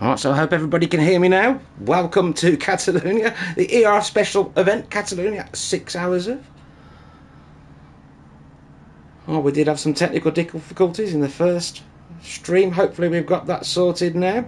Alright, so I hope everybody can hear me now. Welcome to Catalunya, the ERF special event, Catalunya, 6 hours of. Oh, we did have some technical difficulties in the first stream. Hopefully we've got that sorted now.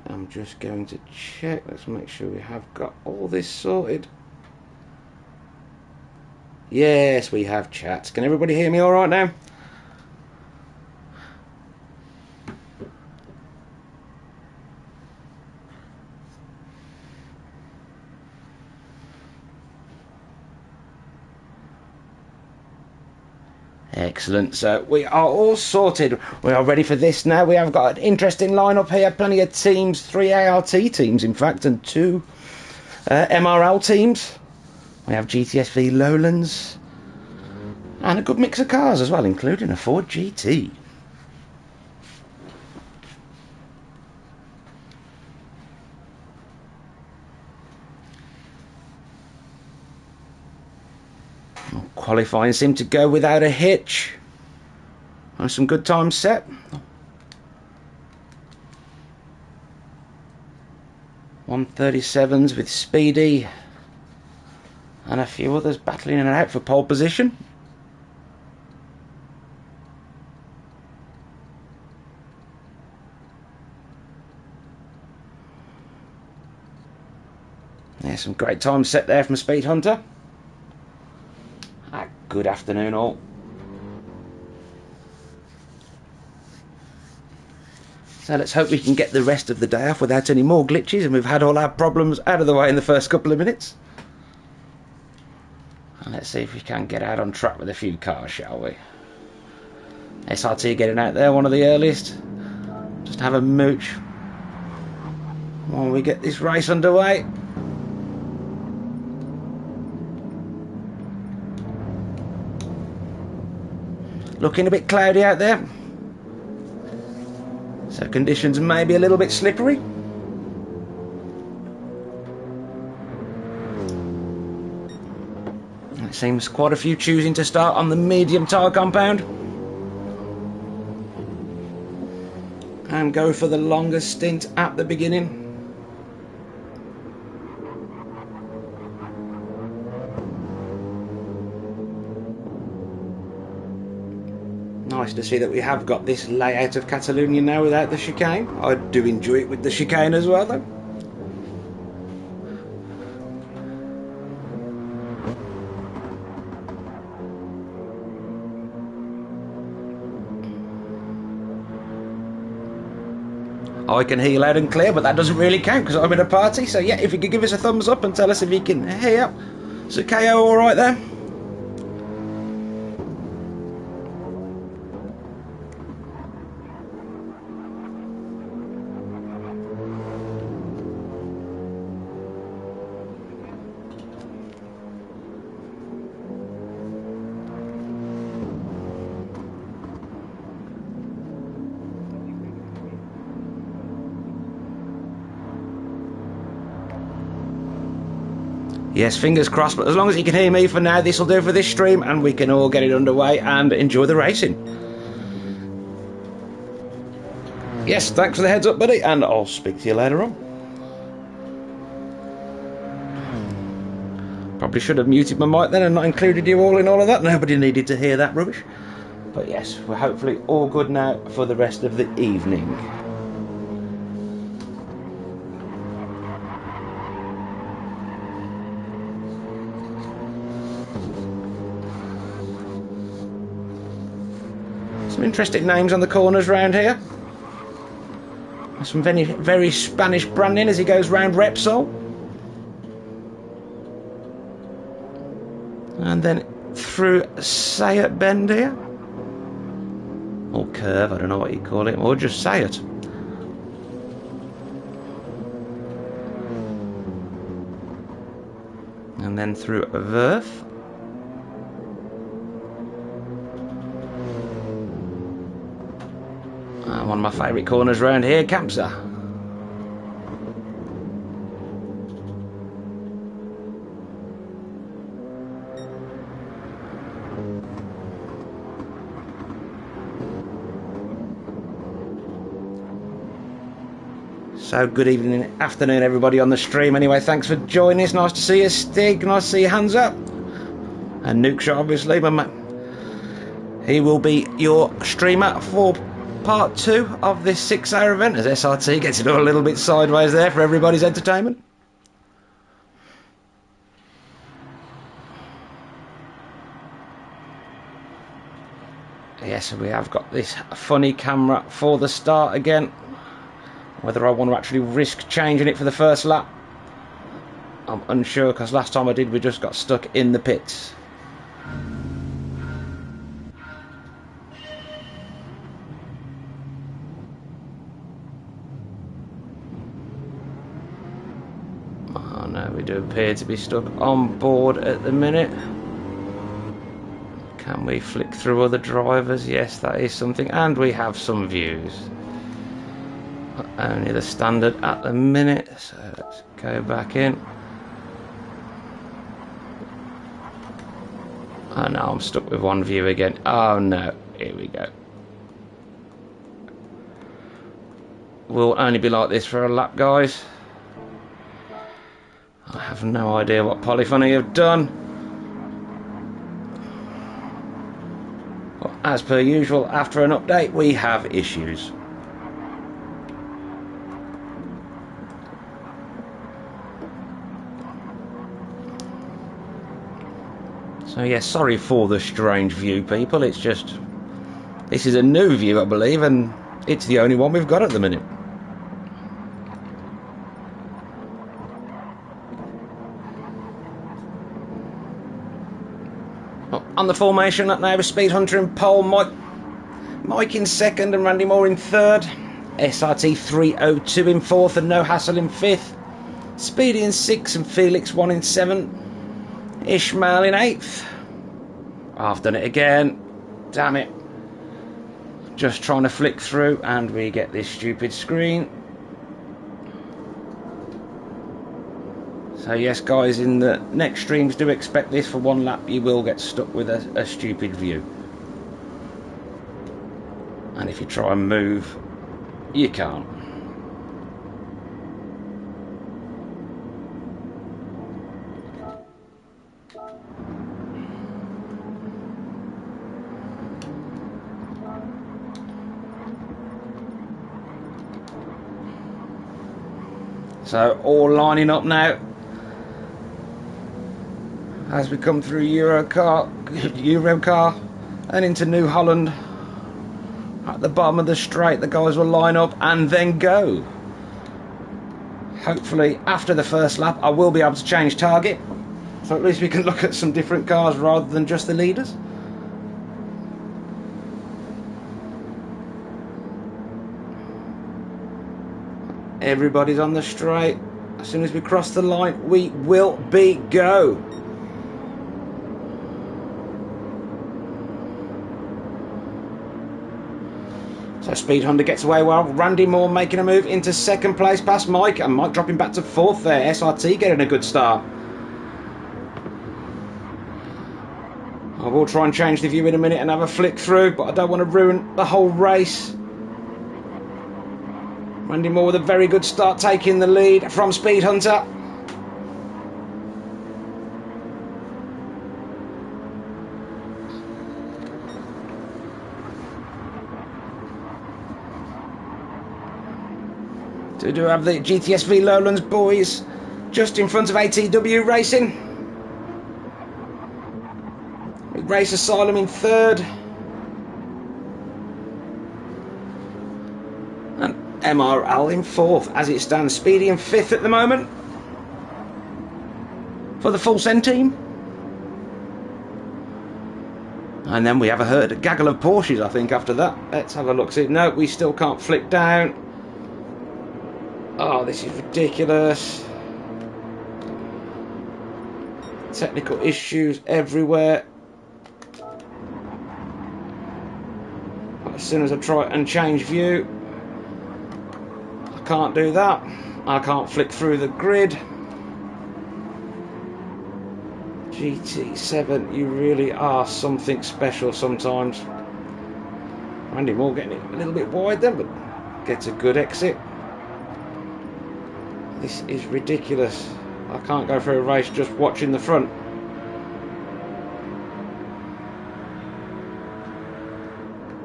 I'm just going to check. Let's make sure we have got all this sorted. Yes, we have chat. Can everybody hear me all right now? Excellent. So we are all sorted. We are ready for this now. We have got an interesting lineup here. Plenty of teams, 3 ART teams in fact, and 2 MRL teams. We have GTSV Lowlands and a good mix of cars as well, including a Ford GT. Qualifying seemed to go without a hitch. And some good times set. 137s with Speedy and a few others battling in and out for pole position. There's some great times set there from Speed Hunter. Good afternoon all. So let's hope we can get the rest of the day off without any more glitches, and we've had all our problems out of the way in the first couple of minutes. And let's see if we can get out on track with a few cars, shall we? SRT getting out there, one of the earliest. Just have a mooch while we get this race underway. Looking a bit cloudy out there, so conditions may be a little bit slippery. It seems quite a few choosing to start on the medium tyre compound and go for the longer stint at the beginning. Nice to see that we have got this layout of Catalunya now without the chicane. I do enjoy it with the chicane as well though. I can hear you loud and clear, but that doesn't really count because I'm in a party. So yeah, if you could give us a thumbs up and tell us if you can hear. Is the KO alright there? Yes, fingers crossed, but as long as you can hear me for now, this will do for this stream and we can all get it underway and enjoy the racing. Yes, thanks for the heads up, buddy, and I'll speak to you later on. Probably should have muted my mic then and not included you all in all of that. Nobody needed to hear that rubbish. But yes, we're hopefully all good now for the rest of the evening. Some interesting names on the corners round here. Some very Spanish branding as he goes round Repsol. And then through Sayat Bend here. Or Curve, I don't know what you call it, or just Sayat. And then through Verth. One of my favourite corners around here, Campsa. So good evening, afternoon everybody on the stream. Anyway, thanks for joining us. Nice to see you, Stig. Nice to see you, Hands Up. And Nuke's obviously, but he will be your streamer for part 2 of this 6-hour event as SRT gets it all a little bit sideways there for everybody's entertainment. Yes, we have got this funny camera for the start again. Whether I want to actually risk changing it for the first lap, I'm unsure, because last time I did, we just got stuck in the pits. Oh no, we do appear to be stuck on board at the minute. Can we flick through other drivers? Yes, that is something, and we have some views. Only the standard at the minute, so let's go back in. Oh no, I'm stuck with one view again. Oh no, here we go. We'll only be like this for a lap, guys. I have no idea what Polyphony have done. Well, as per usual, after an update, we have issues. So yeah, sorry for the strange view, people. It's just, this is a new view, I believe, and it's the only one we've got at the minute. Well, on the formation up now with Speed Hunter in pole, Mike in second and Randy Moore in third, SRT 302 in fourth and No Hassle in fifth, Speedy in sixth and Felix 1 in seventh, Ishmael in 8th. I've done it again. Damn it. Just trying to flick through and we get this stupid screen. So yes guys, in the next streams do expect this. For one lap you will get stuck with a stupid view. And if you try and move, you can't. So all lining up now as we come through Eurocar and into New Holland. At the bottom of the straight, the guys will line up and then go. Hopefully after the first lap I will be able to change target, so at least we can look at some different cars rather than just the leaders. Everybody's on the straight. As soon as we cross the line, we will be go. So Speed Hunter gets away well. Randy Moore making a move into second place past Mike, and Mike dropping back to fourth there. SRT getting a good start. I will try and change the view in a minute and have a flick through, but I don't want to ruin the whole race. Randy Moore with a very good start, taking the lead from Speed Hunter. We do have the GTSV Lowlands boys just in front of ATW Racing. With Race Asylum in third. And MRL in fourth as it stands. Speedy in fifth at the moment for the Full Send team. And then we have a gaggle of Porsches, I think, after that. Let's have a look. See, no, we still can't flick down. Oh, this is ridiculous. Technical issues everywhere. As soon as I try and change view, I can't do that. I can't flick through the grid. GT7, you really are something special sometimes. Randy Moore getting it a little bit wide then, but gets a good exit. This is ridiculous. I can't go through a race just watching the front.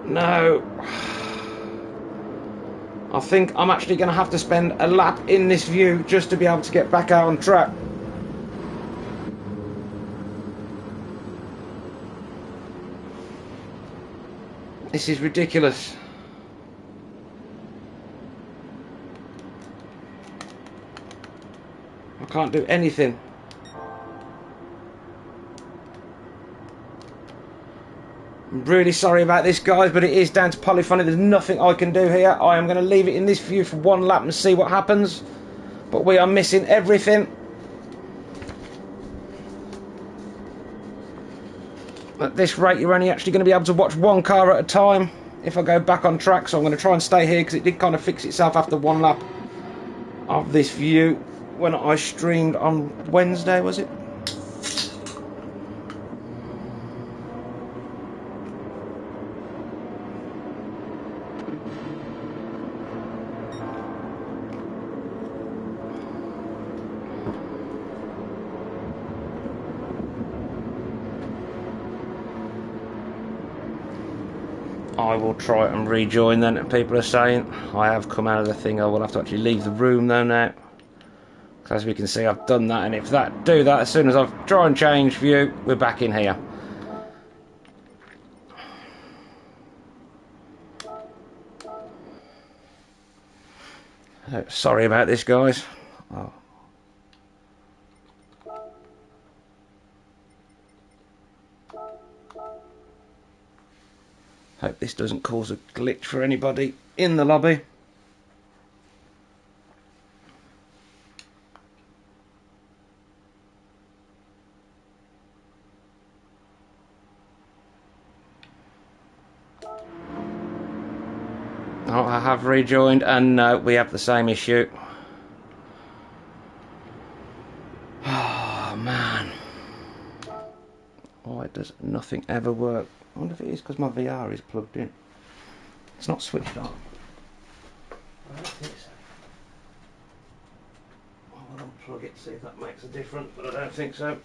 No. I think I'm actually going to have to spend a lap in this view just to be able to get back out on track. This is ridiculous. I can't do anything. I'm really sorry about this, guys, but it is down to polyphony. There's nothing I can do here. I am going to leave it in this view for one lap and see what happens. But we are missing everything. At this rate, you're only actually going to be able to watch one car at a time if I go back on track. So I'm going to try and stay here because it did kind of fix itself after one lap of this view when I streamed on Wednesday, was it? I will try and rejoin then. People are saying I have come out of the thing. I will have to actually leave the room though now. As we can see, I've done that, and if that do that, as soon as I try and change view, we're back in here. So, sorry about this, guys. Oh. Hope this doesn't cause a glitch for anybody in the lobby. Oh, I have rejoined, and no, we have the same issue. Oh man, why does nothing ever work? I wonder if it is because my VR is plugged in. It's not switched on. I don't think so. I will unplug it, see if that makes a difference, but I don't think so.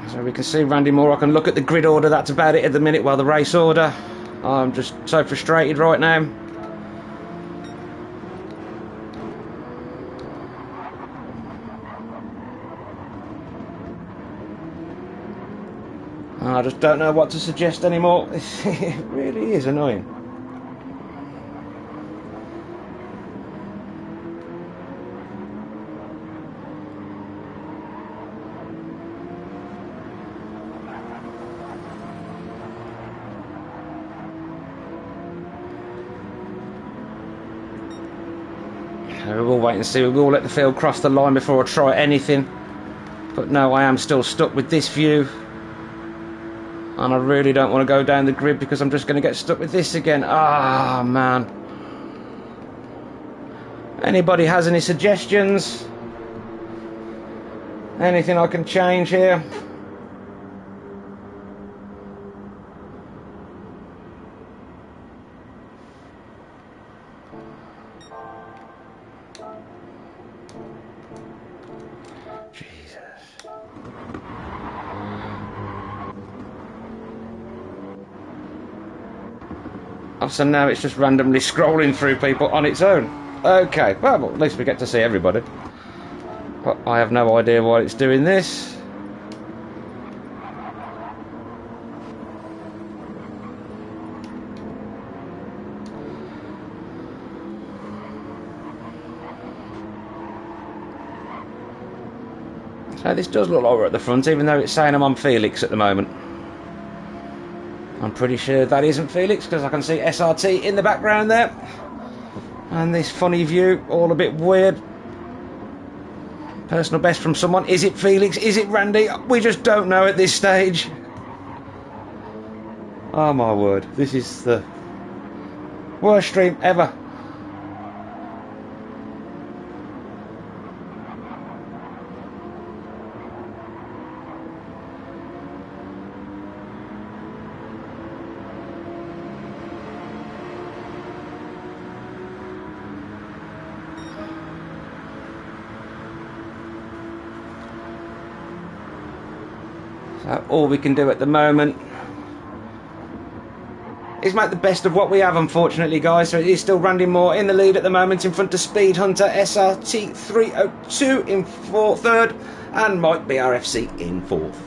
So we can see Randy Moore. I can look at the grid order. That's about it at the minute. While the race order, I'm just so frustrated right now. I just don't know what to suggest anymore. It really is annoying. We will wait and see. We will let the field cross the line before I try anything. But no, I am still stuck with this view. And I really don't want to go down the grid because I'm just going to get stuck with this again. Ah, man. Anybody has any suggestions? Anything I can change here? So now it's just randomly scrolling through people on its own. Okay, well, at least we get to see everybody. But I have no idea why it's doing this. So this does look like we're at the front, even though it's saying I'm on Felix at the moment. I'm pretty sure that isn't Felix because I can see SRT in the background there. And this funny view, all a bit weird. Personal best from someone. Is it Felix? Is it Randy? We just don't know at this stage. Oh my word, this is the worst stream ever. So all we can do at the moment is make the best of what we have, unfortunately, guys. So it is still Randy Moore in the lead at the moment, in front of Speed Hunter SRT 302 in third, and Mike BRFC in fourth.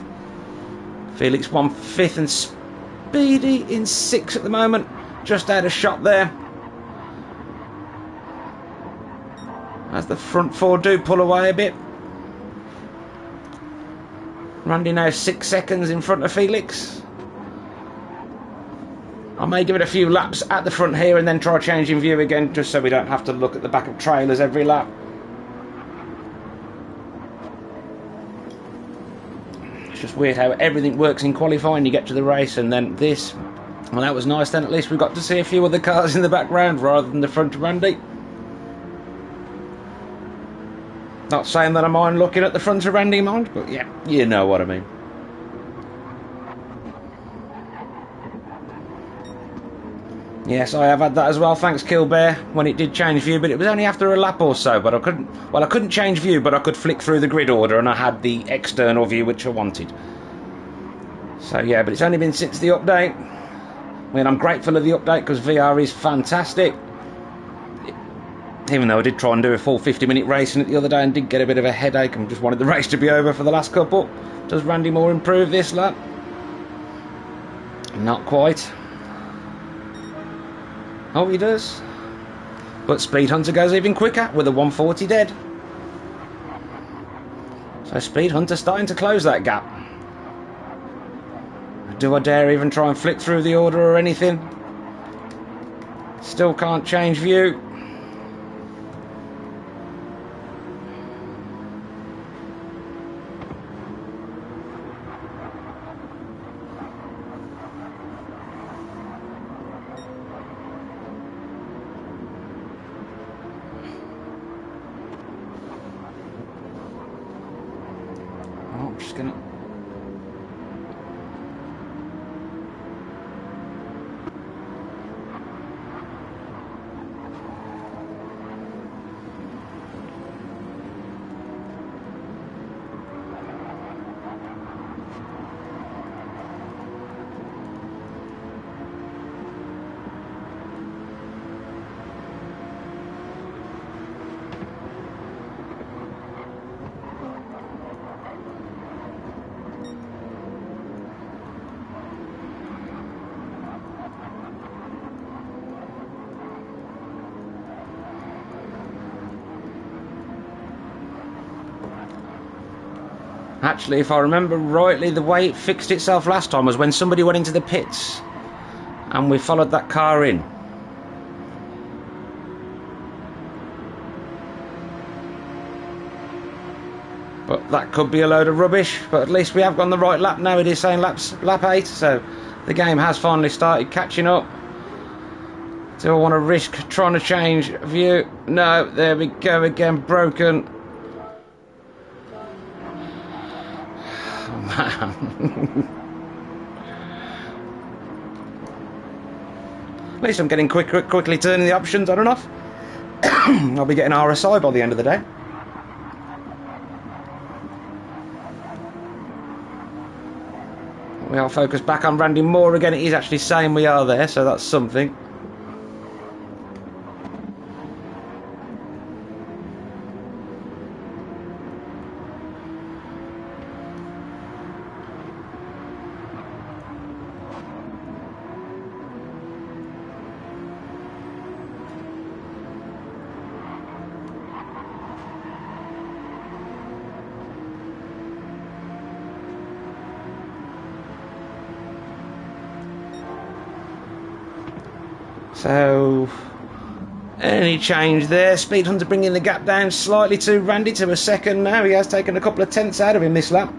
Felix 1/5 and Speedy in sixth at the moment, just out of shot there. As the front four do pull away a bit. Randy now 6 seconds in front of Felix. I may give it a few laps at the front here and then try changing view again, just so we don't have to look at the back of trailers every lap. It's just weird how everything works in qualifying. You get to the race and then this. Well, that was nice then. At least we got to see a few other cars in the background rather than the front of Randy. Not saying that I mind looking at the front of Randy, mind, but yeah, you know what I mean. Yes, I have had that as well, thanks Killbear, when it did change view, but it was only after a lap or so. But I couldn't change view, but I could flick through the grid order, and I had the external view which I wanted. So yeah, but it's only been since the update. I mean, I'm grateful of the update because VR is fantastic. Even though I did try and do a full 50-minute racing the other day and did get a bit of a headache and just wanted the race to be over for the last couple. Does Randy Moore improve this lap? Not quite. Oh, he does. But Speed Hunter goes even quicker with a 140 dead. So Speed Hunter starting to close that gap. Do I dare even try and flick through the order or anything? Still can't change view. I'm just gonna... Actually, if I remember rightly, the way it fixed itself last time was when somebody went into the pits and we followed that car in. But that could be a load of rubbish, but at least we have gone the right lap now. It is saying lap 8, so the game has finally started catching up. Do I want to risk trying to change view? No, there we go again, broken. At least I'm getting quickly turning the options on and off. I'll be getting RSI by the end of the day. We are focused back on Randy Moore again. He's actually saying we are there, so that's something. So Any change there? Speed Hunter bringing the gap down slightly to Randy to a second now. He has taken a couple of tenths out of him this lap.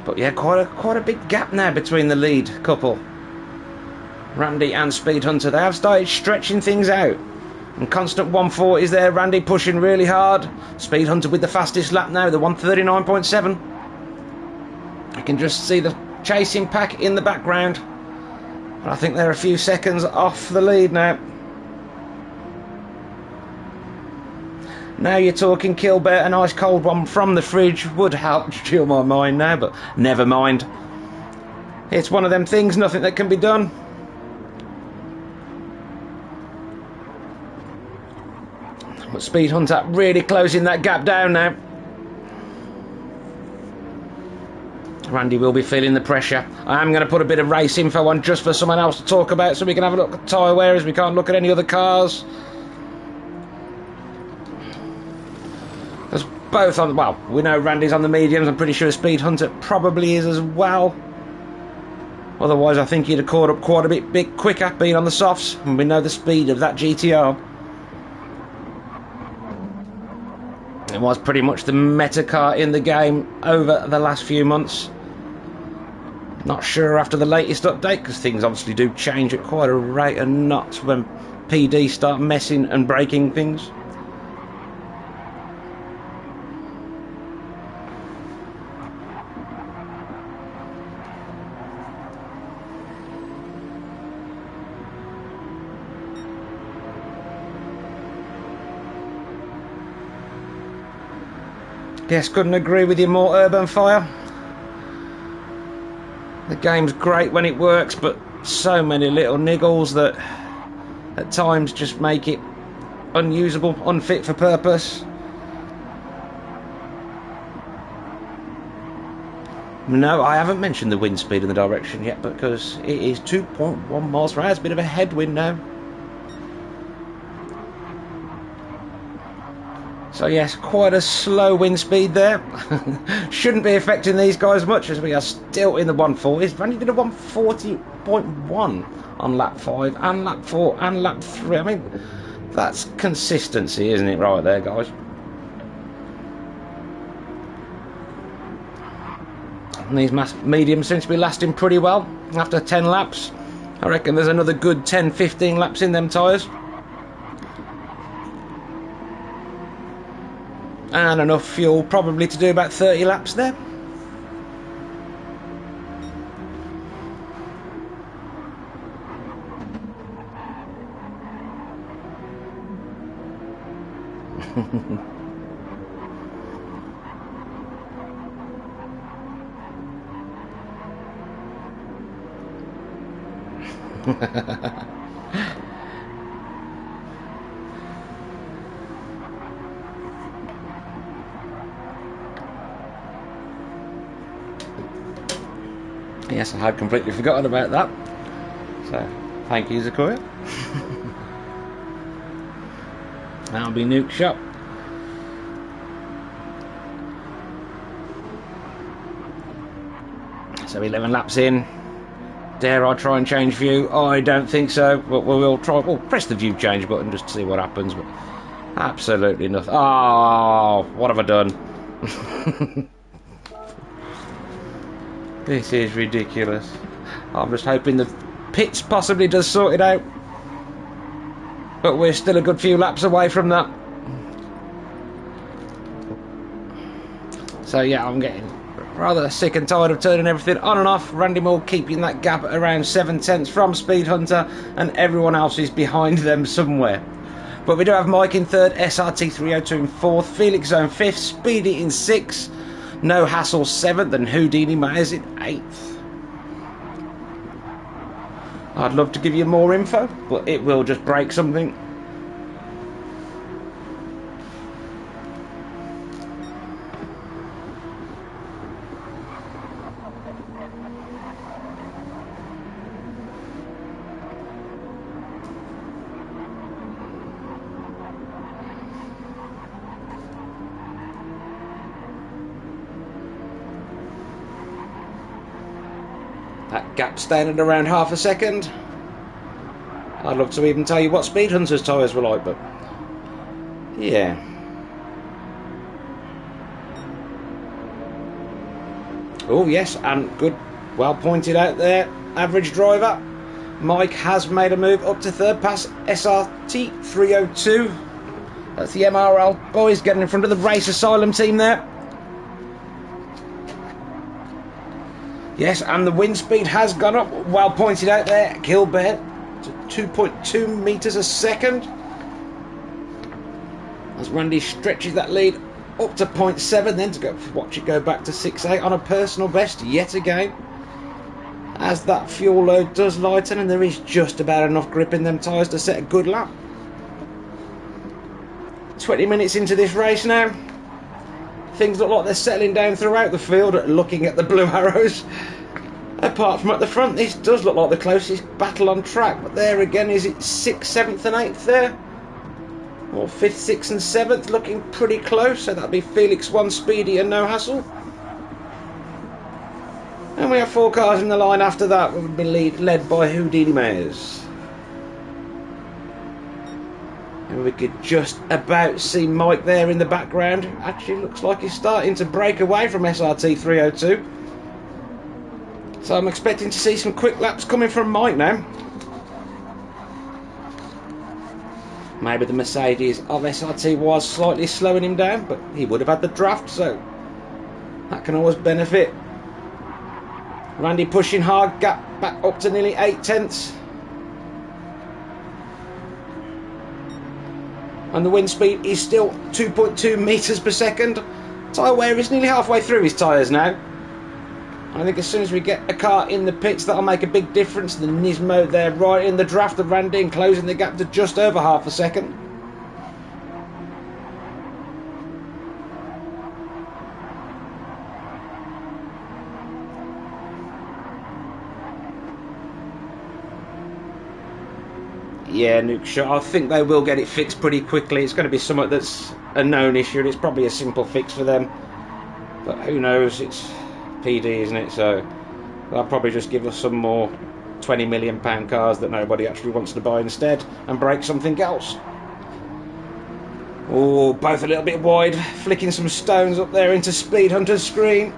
But yeah, quite a big gap now between the lead couple, Randy and Speed Hunter. They have started stretching things out, and constant 140s there. Randy pushing really hard. Speed Hunter with the fastest lap now, the 139.7. I can just see the chasing pack in the background, but I think they're a few seconds off the lead now. Now you're talking Kilbert, an ice cold one from the fridge would help chill my mind now, but never mind. It's one of them things, nothing that can be done. But Speed Hunter really closing that gap down now. Randy will be feeling the pressure. I am going to put a bit of race info on just for someone else to talk about so we can have a look at tyre wear, as we can't look at any other cars. Both on, well, we know Randy's on the mediums. I'm pretty sure Speed Hunter probably is as well. Otherwise, I think he'd have caught up quite a bit quicker being on the softs, and we know the speed of that GTR. It was pretty much the meta car in the game over the last few months. Not sure after the latest update, because things obviously do change at quite a rate of knots when PD start messing and breaking things. Yes, couldn't agree with you more, Urban Fire. The game's great when it works, but so many little niggles that at times just make it unusable, unfit for purpose. No, I haven't mentioned the wind speed in the direction yet, because it is 2.1 miles per hour. It's a bit of a headwind now. So yes, quite a slow wind speed there. Shouldn't be affecting these guys much, as we are still in the 140s. Randy did a 140.1 on lap 5 and lap 4 and lap 3. I mean, that's consistency, isn't it, right there, guys? And these mediums seem to be lasting pretty well after 10 laps. I reckon there's another good 10-15 laps in them tyres. And enough fuel probably to do about 30 laps there. Yes, I had completely forgotten about that. So, thank you, Zakoya. That'll be Nuke Shop. So 11 laps in. Dare I try and change view? I don't think so, but we'll try. We'll press the view change button just to see what happens. But absolutely nothing. Oh, what have I done? This is ridiculous. I'm just hoping the pits possibly does sort it out. But we're still a good few laps away from that. So yeah, I'm getting rather sick and tired of turning everything on and off. Randy Moore keeping that gap at around 7 tenths from Speed Hunter, and everyone else is behind them somewhere. But we do have Mike in third, SRT 302 in fourth, Felix Zone fifth, Speedy in sixth, No Hassle seventh, and Houdini Myers in eighth. I'd love to give you more info, but it will just break something. That gap staying at around half a second. I'd love to even tell you what Speed Hunter's tyres were like, but yeah. Oh yes, and good, well pointed out there, average driver. Mike has made a move up to third past SRT 302. That's the MRL boys getting in front of the Race Asylum team there. Yes, and the wind speed has gone up, well pointed out there, Gilbert, to 2.2 metres a second. As Randy stretches that lead up to 0.7, then to go watch it go back to 6.8 on a personal best yet again. As that fuel load does lighten, and there is just about enough grip in them tyres to set a good lap. 20 minutes into this race now. Things look like they're settling down throughout the field, looking at the blue arrows. Apart from at the front, this does look like the closest battle on track. But there again, is it 6th, 7th and 8th there? Or 5th, 6th and 7th, looking pretty close. So that'll be Felix 1 Speedy and no hassle. And we have 4 cars in the line after that. We'll be led by Houdini Mares. And we could just about see Mike there in the background. Actually looks like he's starting to break away from SRT 302. So I'm expecting to see some quick laps coming from Mike now. Maybe the Mercedes of SRT was slightly slowing him down, but he would have had the draft, so that can always benefit. Randy pushing hard, gap back up to nearly 8 tenths. And the wind speed is still 2.2 metres per second. Tyre wear is nearly halfway through his tyres now. I think as soon as we get a car in the pits, that'll make a big difference. The Nismo there right in the draft of Randy and closing the gap to just over half a second. Yeah, Nuke shot. I think they will get it fixed pretty quickly. It's going to be something that's a known issue, and it's probably a simple fix for them. But who knows? It's PD, isn't it? So they'll probably just give us some more £20 million cars that nobody actually wants to buy instead, and break something else. Oh, both a little bit wide, flicking some stones up there into Speed Hunter's screen.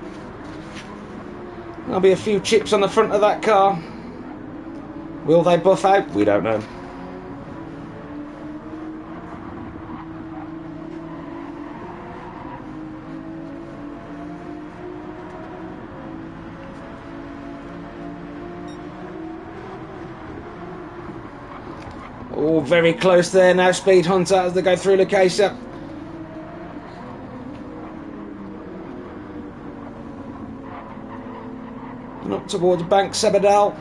There'll be a few chips on the front of that car. Will they buff out? We don't know. Oh, very close there now, Speed Hunter, as they go through Lucasia. And up towards Bank Sabadell.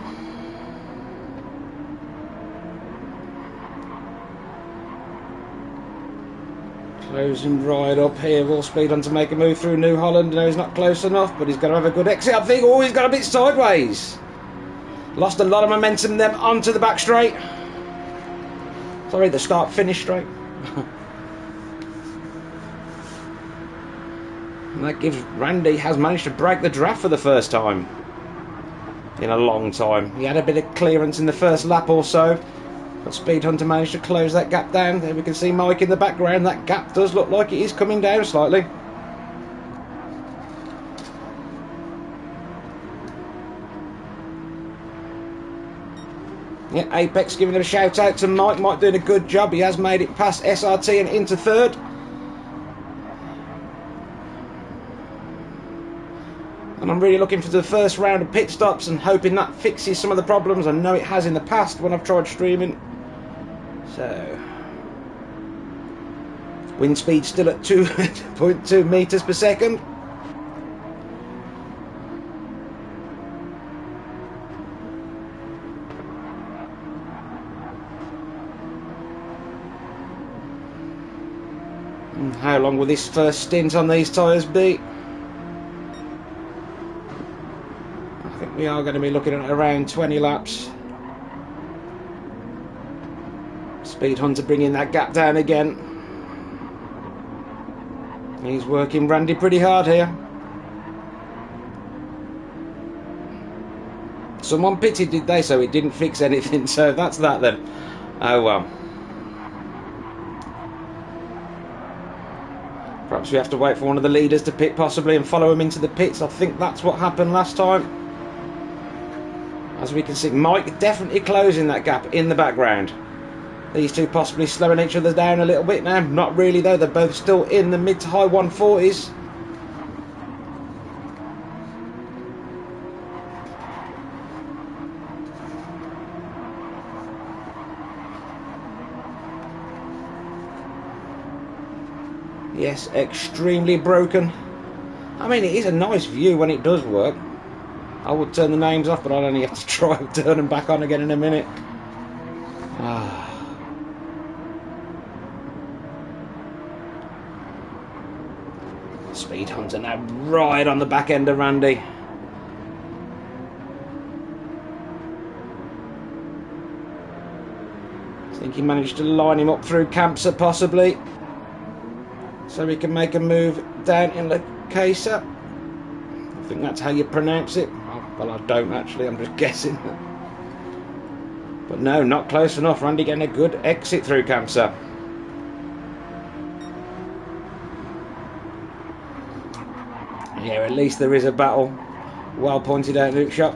Closing right up here. Will Speed Hunter make a move through New Holland? No, he's not close enough, but he's going to have a good exit, I think. Oh, he's got a bit sideways. Lost a lot of momentum then onto the back straight. Sorry, the start-finish straight. And that gives Randy has managed to break the draft for the first time in a long time. He had a bit of clearance in the first lap or so, but Speed Hunter managed to close that gap down. There we can see Mike in the background. That gap does look like it is coming down slightly. Yeah, Apex giving a shout out to Mike. Mike doing a good job. He has made it past SRT and into third. And I'm really looking for the first round of pit stops and hoping that fixes some of the problems. I know it has in the past when I've tried streaming. So, wind speed still at 2.2 metres per second. And how long will this first stint on these tyres be? I think we are going to be looking at around 20 laps. Speed Hunter bringing that gap down again. He's working Randy pretty hard here. Someone pitted, did they? So it didn't fix anything. So that's that then. Oh well. Perhaps we have to wait for one of the leaders to pit possibly and follow him into the pits. I think that's what happened last time. As we can see, Mike definitely closing that gap in the background. These two possibly slowing each other down a little bit now. Not really though, they're both still in the mid to high 140s. Yes, extremely broken. I mean, it is a nice view when it does work. I would turn the names off, but I'll only have to try and turn them back on again in a minute. Speed Hunter now right on the back end of Randy. I think he managed to line him up through Campser possibly, so we can make a move down in the Casa. I think that's how you pronounce it. Well, I don't actually, I'm just guessing. But no, not close enough. Randy getting a good exit through Campser. Yeah, at least there is a battle. Well pointed out, Luke Shop.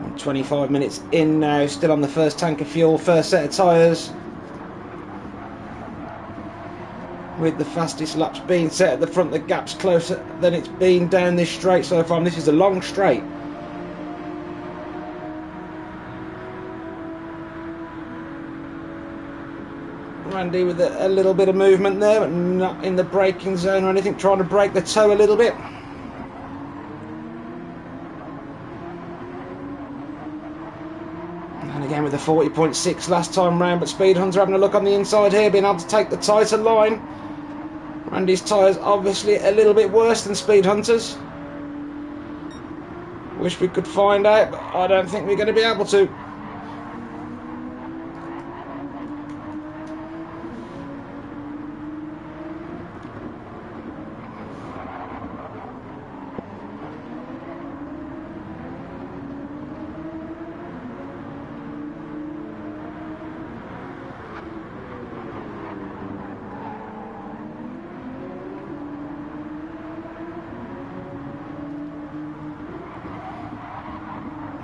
I'm 25 minutes in now, still on the first tank of fuel, first set of tyres. With the fastest laps being set at the front, the gap's closer than it's been down this straight so far. And this is a long straight. Randy with a little bit of movement there, but not in the braking zone or anything, trying to break the toe a little bit. And again with the 40.6 last time round, but Speed Hunter having a look on the inside here, being able to take the tighter line. Randy's tyres obviously a little bit worse than Speed Hunter's. Wish we could find out, but I don't think we're going to be able to.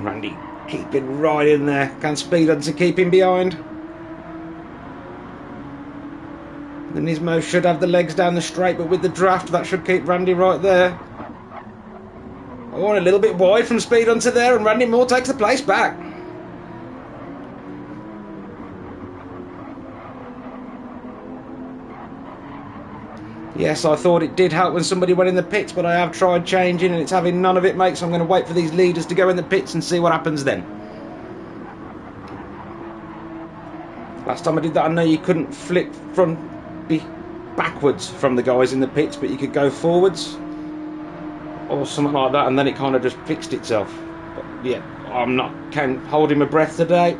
Randy keeping right in there. Can Speed Hunter keep him behind? The Nismo should have the legs down the straight, but with the draft that should keep Randy right there. Oh, a little bit wide from Speed Hunter there, and Randy Moore takes the place back. Yes, I thought it did help when somebody went in the pits, but I have tried changing and it's having none of it, mate, so I'm going to wait for these leaders to go in the pits and see what happens then. Last time I did that, I know you couldn't flip backwards from the guys in the pits, but you could go forwards or something like that, and then it kind of just fixed itself. But yeah, I'm not holding my breath today.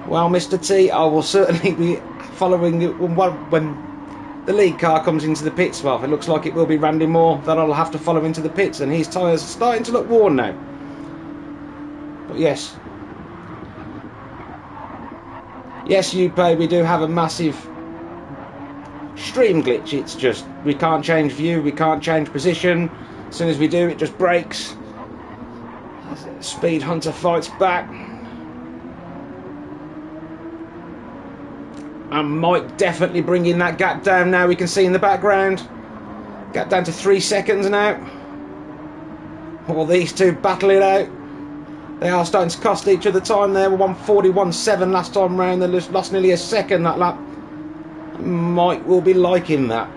Well, Mr. T, I will certainly be following you when the lead car comes into the pits. Well, it looks like it will be Randy Moore that I'll have to follow into the pits, and his tyres are starting to look worn now. But yes. Yes, UPay, we do have a massive stream glitch. It's just, we can't change view, we can't change position. As soon as we do, it just breaks. Speed Hunter fights back. And Mike definitely bringing that gap down now, we can see in the background. Gap down to 3 seconds now. Well, these two battle it out. They are starting to cost each other time there. 141.7 last time round. They lost nearly a second that lap. Mike will be liking that.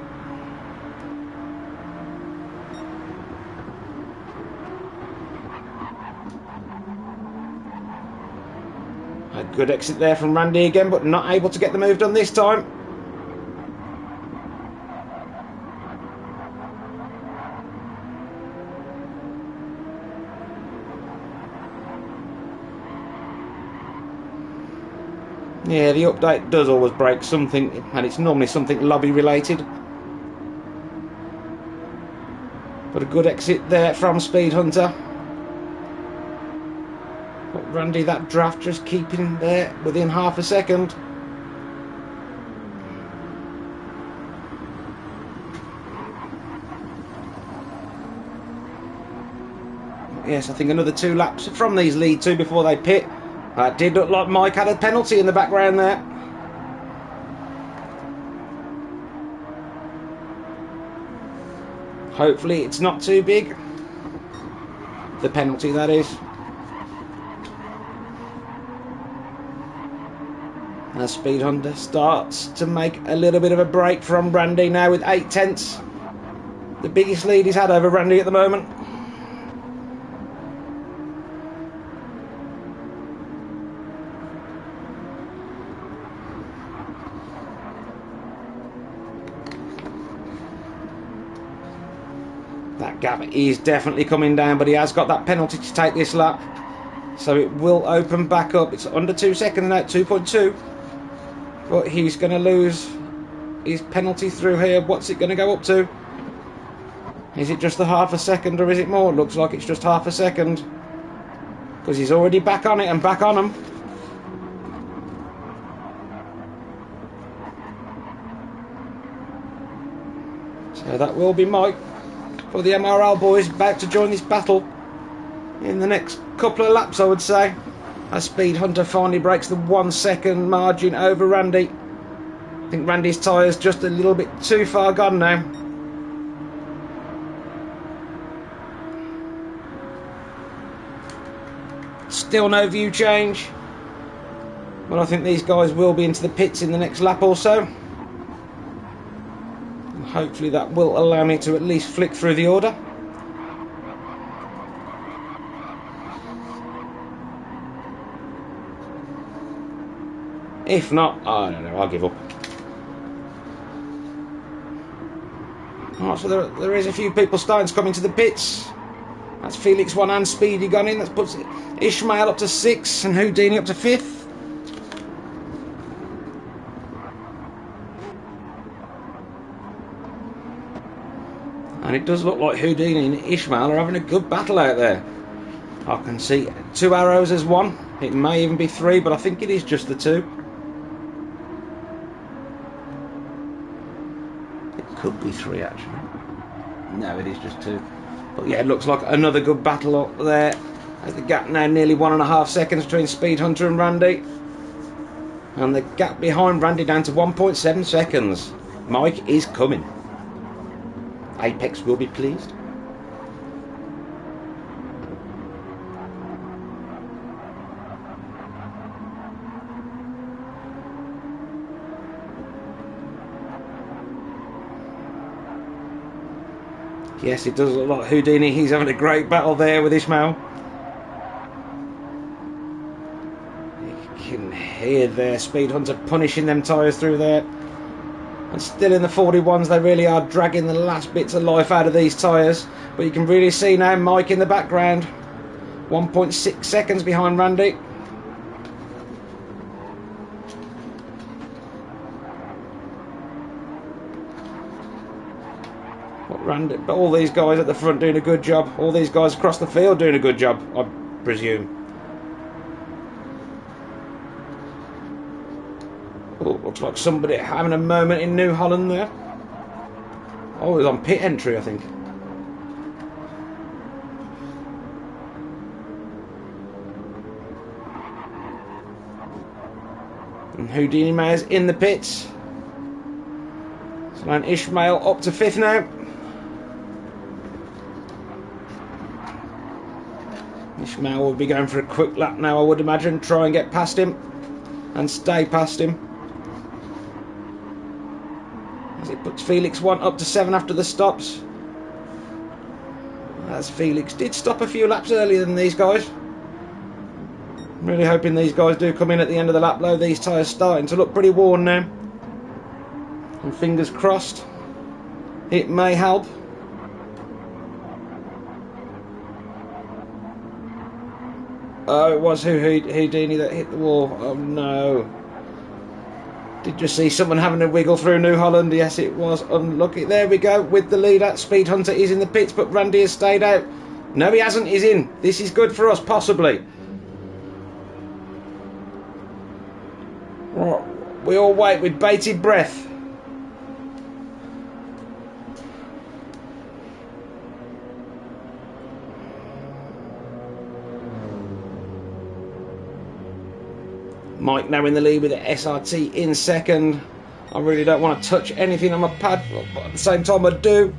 A good exit there from Randy again, but not able to get the move done this time. Yeah, the update does always break something, and it's normally something lobby related. But a good exit there from Speed Hunter. But Randy, that draft just keeping there within half a second. Yes, I think another 2 laps from these lead 2 before they pit. It did look like Mike had a penalty in the background there. Hopefully it's not too big. The penalty, that is. As Speed Hunter starts to make a little bit of a break from Randy now with 8 tenths. The biggest lead he's had over Randy at the moment. That gap is definitely coming down, but he has got that penalty to take this lap. So it will open back up. It's under 2 seconds now, 2.2. But he's going to lose his penalty through here. What's it going to go up to? Is it just the half a second or is it more? Looks like it's just half a second. Because he's already back on it and back on them. So that will be Mike for the MRL boys, about to join this battle in the next couple of laps, I would say, as Speed Hunter finally breaks the 1 second margin over Randy. I think Randy's tyre's just a little bit too far gone now. Still no view change, but I think these guys will be into the pits in the next lap or so. Hopefully that will allow me to at least flick through the order. If not, I don't know, I'll give up. Right, so there is a few people starting to come into the pits. That's Felix 1 and Speedy gone in. That puts Ishmael up to 6 and Houdini up to 5th. And it does look like Houdini and Ishmael are having a good battle out there. I can see 2 arrows as 1. It may even be 3, but I think it is just the 2. It could be 3 actually. No, it is just 2. But yeah, it looks like another good battle up there. There's the gap now nearly 1.5 seconds between Speed Hunter and Randy. And the gap behind Randy down to 1.7 seconds. Mike is coming. Apex will be pleased. Yes, it does look like Houdini. He's having a great battle there with Ishmael. You can hear there Speed Hunter punishing them tyres through there. And still in the 41s, they really are dragging the last bits of life out of these tyres. But you can really see now Mike in the background. 1.6 seconds behind Randy. But all these guys at the front doing a good job. All these guys across the field doing a good job, I presume. Oh, looks like somebody having a moment in New Holland there. Oh, it was on pit entry, I think. And Houdini Mayer's in the pits. So now Ishmael up to 5th now. Ishmael will be going for a quick lap now, I would imagine. Try and get past him. And stay past him. As it puts Felix 1 up to 7 after the stops. As Felix did stop a few laps earlier than these guys. I'm really hoping these guys do come in at the end of the lap though. These tyres starting to look pretty worn now. And fingers crossed, it may help. Oh, it was Houdini that hit the wall. Oh no. Did you see someone having a wiggle through New Holland? Yes, it was unlucky. There we go with the leader. Speed Hunter is in the pits, but Randy has stayed out. No, he hasn't. He's in. This is good for us, possibly. Right. We all wait with bated breath. Mike now in the lead with the SRT in second. I really don't want to touch anything on my pad, but at the same time I do.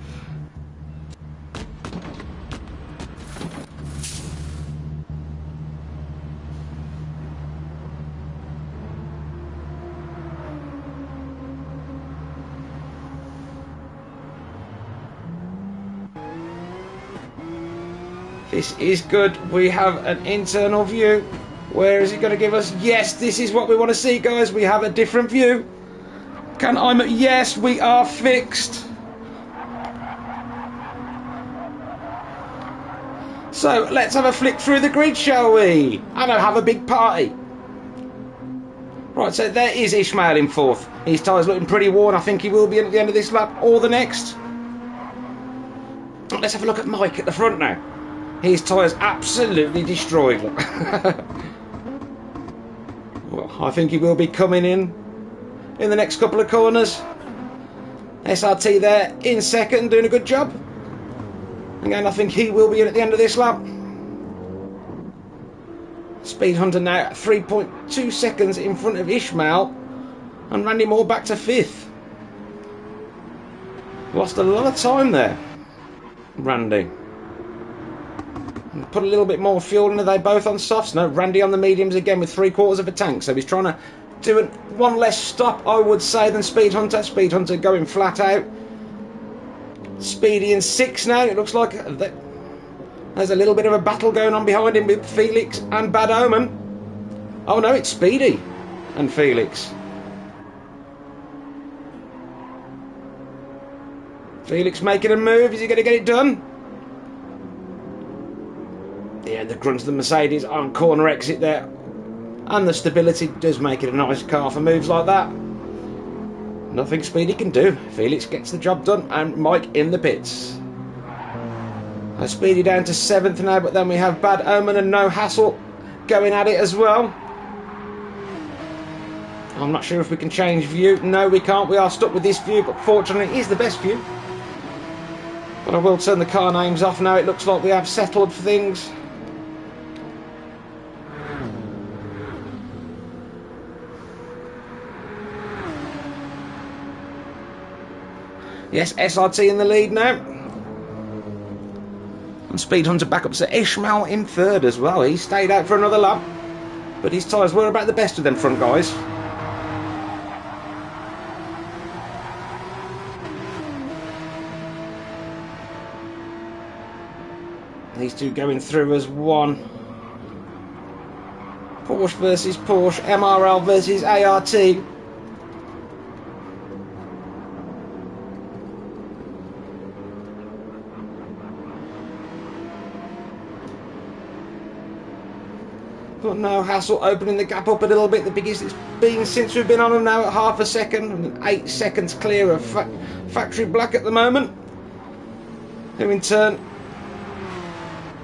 This is good. We have an internal view. Where is it going to give us? Yes, this is what we want to see, guys. We have a different view. Yes, we are fixed. So let's have a flick through the grid, shall we? And have a big party. Right, so there is Ishmael in fourth. His tyre's looking pretty worn. I think he will be at the end of this lap or the next. Let's have a look at Mike at the front now. His tyre's absolutely destroyed. Well, I think he will be coming in the next couple of corners. SRT there in second, doing a good job. Again, I think he will be in at the end of this lap. Speed Hunter now 3.2 seconds in front of Ishmael, and Randy Moore back to fifth. Lost a lot of time there, Randy. Put a little bit more fuel in. Are they both on softs? No, Randy on the mediums again with 3/4 of a tank. So he's trying to do one less stop, I would say, than Speed Hunter. Speed Hunter going flat out. Speedy in sixth now. It looks like there's a little bit of a battle going on behind him with Felix and Bad Omen. Oh no, it's Speedy and Felix. Felix making a move. Is he going to get it done? Yeah, the grunt of the Mercedes on corner exit there, and the stability does make it a nice car for moves like that. Nothing Speedy can do. Felix gets the job done, and Mike in the pits. Speedy down to seventh now, but then we have Bad Omen and No Hassle going at it as well. I'm not sure if we can change view. No, we can't. We are stuck with this view, but fortunately it is the best view. But I will turn the car names off now. It looks like we have settled for things. Yes, SRT in the lead now. And Speed Hunter back up to Ishmael in third as well. He stayed out for another lap, but his tyres were about the best of them front guys. These two going through as one. Porsche versus Porsche, MRL versus ART. But No Hassle opening the gap up a little bit, the biggest it's been since we've been on them now at half a second, and 8 seconds clear of Factory Black at the moment, who in turn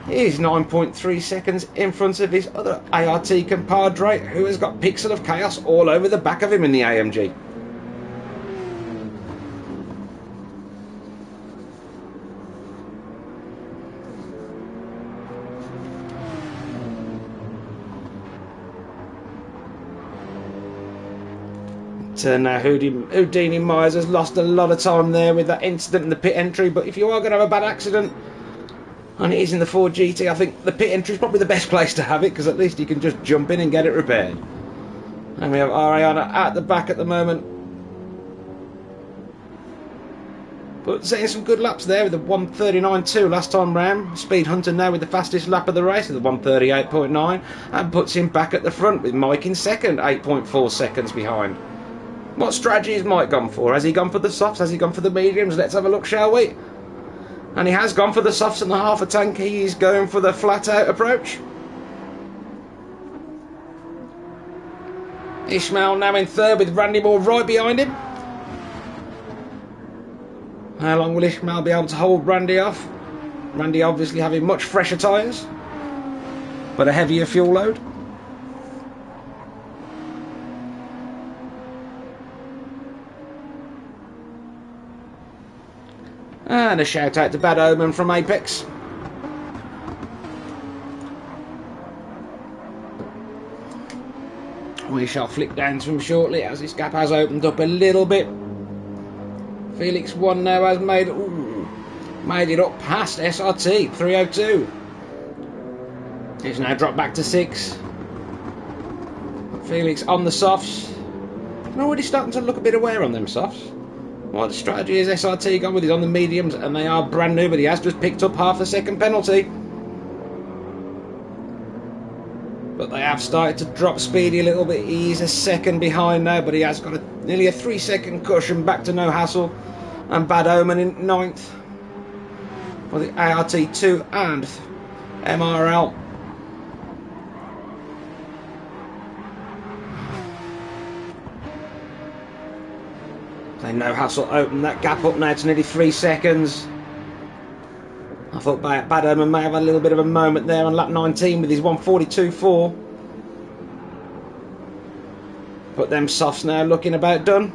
is 9.3 seconds in front of his other ART compadre, who has got Pixel of Chaos all over the back of him in the AMG. Now Houdini Myers has lost a lot of time there with that incident in the pit entry, but if you are going to have a bad accident, and it is in the Ford GT, I think the pit entry is probably the best place to have it, because at least you can just jump in and get it repaired. And we have Ariana at the back at the moment, but setting some good laps there with the 1:39.2 last time round. Speed Hunter now with the fastest lap of the race with the 1:38.9, and puts him back at the front with Mike in second, 8.4 seconds behind. What strategy has Mike gone for? Has he gone for the softs? Has he gone for the mediums? Let's have a look, shall we? And he has gone for the softs and the half a tank. He is going for the flat out approach. Ishmael now in third with Randy Moore right behind him. How long will Ishmael be able to hold Randy off? Randy obviously having much fresher tyres, but a heavier fuel load. And a shout out to Bad Omen from Apex. We shall flick down to him shortly as this gap has opened up a little bit. Felix 1 now has made it up past SRT 302. He's now dropped back to 6. Felix on the softs. I'm already starting to look a bit aware on them softs. What strategy has SRT gone with? He's on the mediums and they are brand new, but he has just picked up half a second penalty. But they have started to drop Speedy a little bit. He's a second behind now, but he has got nearly a 3-second cushion back to No Hassle. And Bad Omen in 9th for the ART2 and MRL. They No Hassle open that gap up now to nearly 3 seconds. I thought Bad Omen may have had a little bit of a moment there on lap 19 with his 1:42.4. But them softs now looking about done.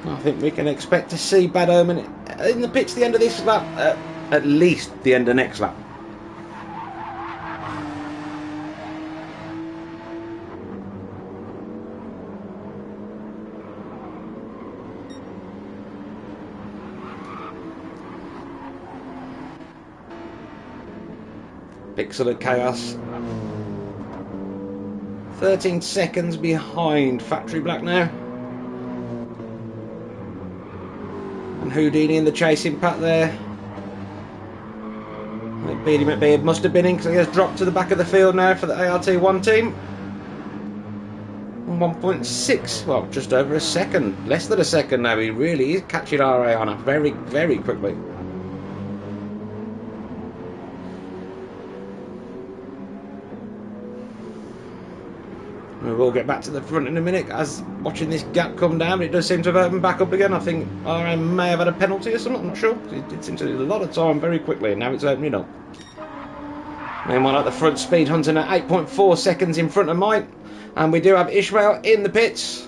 I think we can expect to see Bad Omen in the pits the end of this lap, at least the end of next lap. Pixel of Chaos 13 seconds behind Factory Black now, and Houdini in the chasing pack there. Beardy McBeard must have been in because he has dropped to the back of the field now for the ART1 team. 1.6, well, just over a second, less than a second now. He really is catching RA on very, very quickly. We'll get back to the front in a minute as watching this gap come down, but it does seem to have opened back up again. I think RM may have had a penalty or something, I'm not sure. It did seem to do a lot of time very quickly, and now it's opening up. Meanwhile at the front, Speed Hunter at 8.4 seconds in front of Mike, and we do have Ishmael in the pits.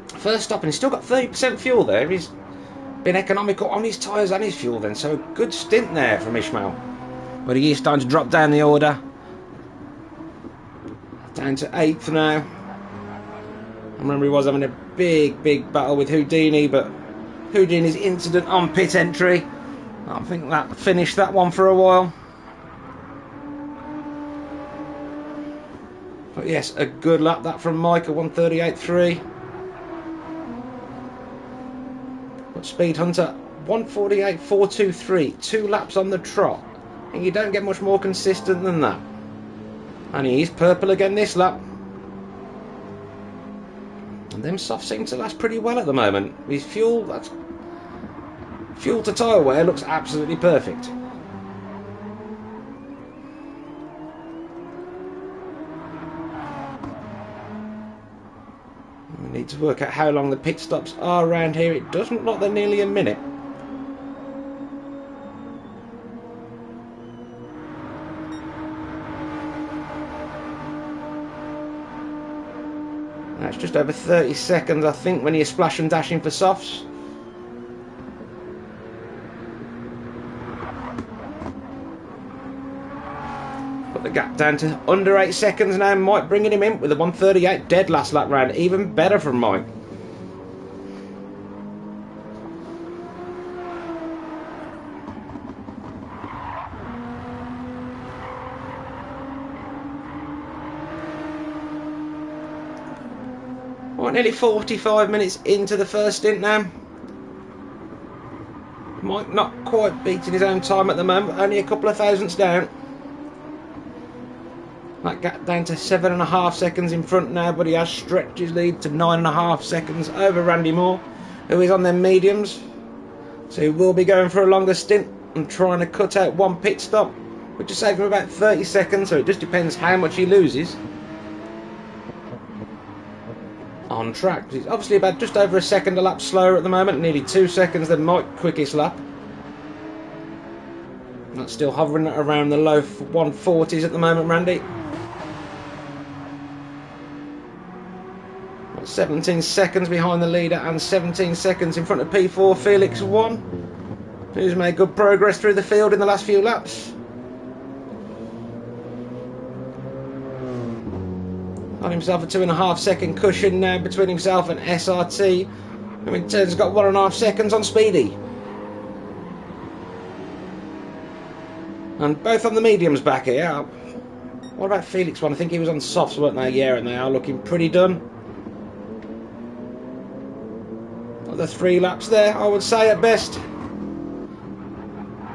First stop, and he's still got 30% fuel there. He's been economical on his tyres and his fuel then, so a good stint there from Ishmael. But he is starting to drop down the order. Down to 8th now. I remember he was having a big battle with Houdini, but Houdini's incident on pit entry, I think that finished that one for a while. But yes, a good lap that from Mike, a 1:38.3. But Speed Hunter 1:48.423, 2 laps on the trot, and you don't get much more consistent than that. And he's purple again this lap. And them softs seem to last pretty well at the moment. His fuel, that's fuel to tyre wear, looks absolutely perfect. We need to work out how long the pit stops are around here. It doesn't look like they're nearly a minute. That's just over 30 seconds, I think, when you're splash and dashing for softs. Put the gap down to under 8 seconds now. Mike bringing him in with a 1:38 dead last lap round. Even better from Mike. Nearly 45 minutes into the first stint now. Mike not quite beating his own time at the moment, only a couple of thousandths down. That gap down to 7.5 seconds in front now, but he has stretched his lead to 9.5 seconds over Randy Moore, who is on their mediums. So he will be going for a longer stint and trying to cut out one pit stop, which will save him about 30 seconds, so it just depends how much he loses. on track. He's obviously about just over a second a lap slower at the moment, nearly 2 seconds than Mike's quickest lap. That's still hovering around the low 140s at the moment, Randy. 17 seconds behind the leader and 17 seconds in front of P4 Felix 1, who's made good progress through the field in the last few laps. On himself a 2.5 second cushion now between himself and SRT, who in turn has got 1.5 seconds on Speedy. And both on the mediums back here. What about Felix 1? I think he was on softs, weren't they? Yeah, and they are looking pretty done. The 3 laps there, I would say, at best.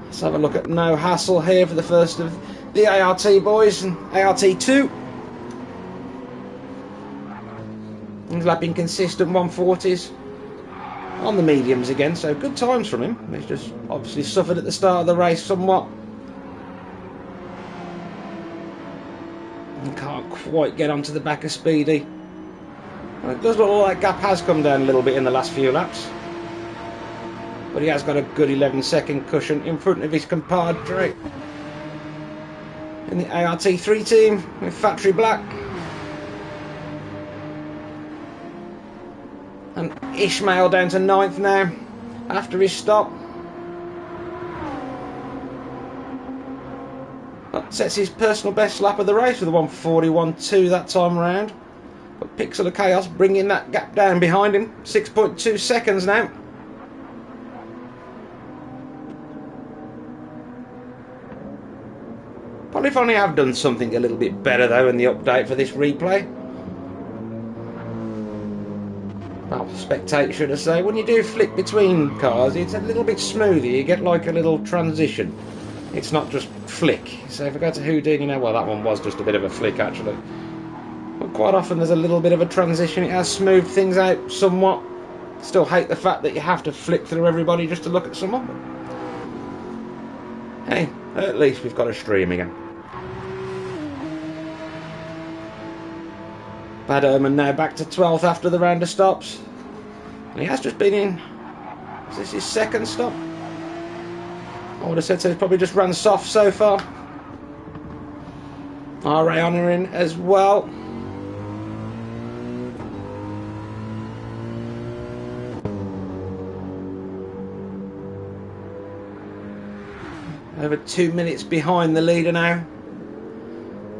Let's have a look at no hassle here for the first of the ART boys and ART2. He's lapping consistent 140s on the mediums again, so good times from him. He's just obviously suffered at the start of the race somewhat. And can't quite get onto the back of Speedy. Well, it does look like that gap has come down a little bit in the last few laps. But he has got a good 11-second cushion in front of his compadre in the ART3 team with Factory Black. And Ishmael down to 9th now after his stop. That sets his personal best lap of the race with a 1:41.2 that time around. But Pixel of Chaos bringing that gap down behind him. 6.2 seconds now. Polyphony have done something a little bit better though in the update for this replay. Well, spectate should I say. When you do flick between cars, it's a little bit smoother. You get like a little transition. It's not just flick. So if I go to Houdini now, well, that one was just a bit of a flick actually. But quite often there's a little bit of a transition. It has smoothed things out somewhat. Still hate the fact that you have to flick through everybody just to look at someone. But hey, at least we've got a stream again. Bad Omen now back to 12th after the round of stops. And he has just been in. Is this his second stop? I would have said so. He's probably just run soft so far. Rayana in as well. Over 2 minutes behind the leader now.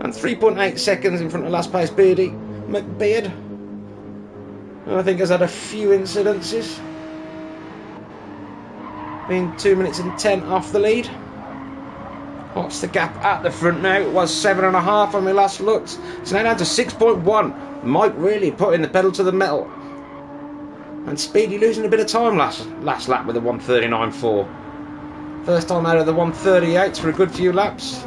And 3.8 seconds in front of last place Beardy McBeard, who I think has had a few incidences. Being 2 minutes and 10 off the lead. What's the gap at the front now? It was 7.5 when we last looked. It's now down to 6.1. Mike really putting the pedal to the metal. And Speedy losing a bit of time last lap with a 1:39.4. First time out of the 1:38s for a good few laps.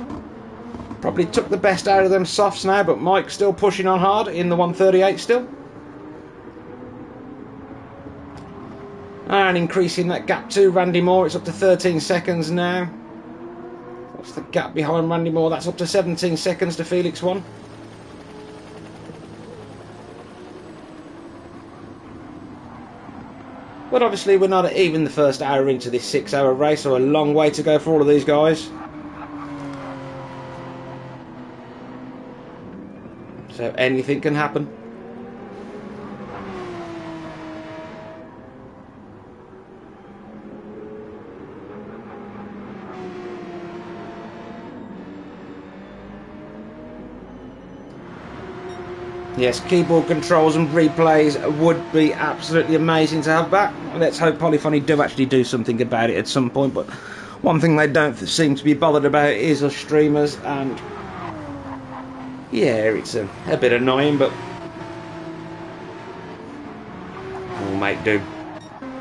Probably took the best out of them softs now, but Mike's still pushing on hard in the 1:38 still. And increasing that gap to Randy Moore, it's up to 13 seconds now. What's the gap behind Randy Moore? That's up to 17 seconds to Felix 1. But obviously we're not even the first hour into this 6-hour race, so a long way to go for all of these guys. So anything can happen. Yes, keyboard controls and replays would be absolutely amazing to have back. Let's hope Polyphony do actually do something about it at some point, but one thing they don't seem to be bothered about is us streamers, and yeah, it's a bit annoying, but we'll make do.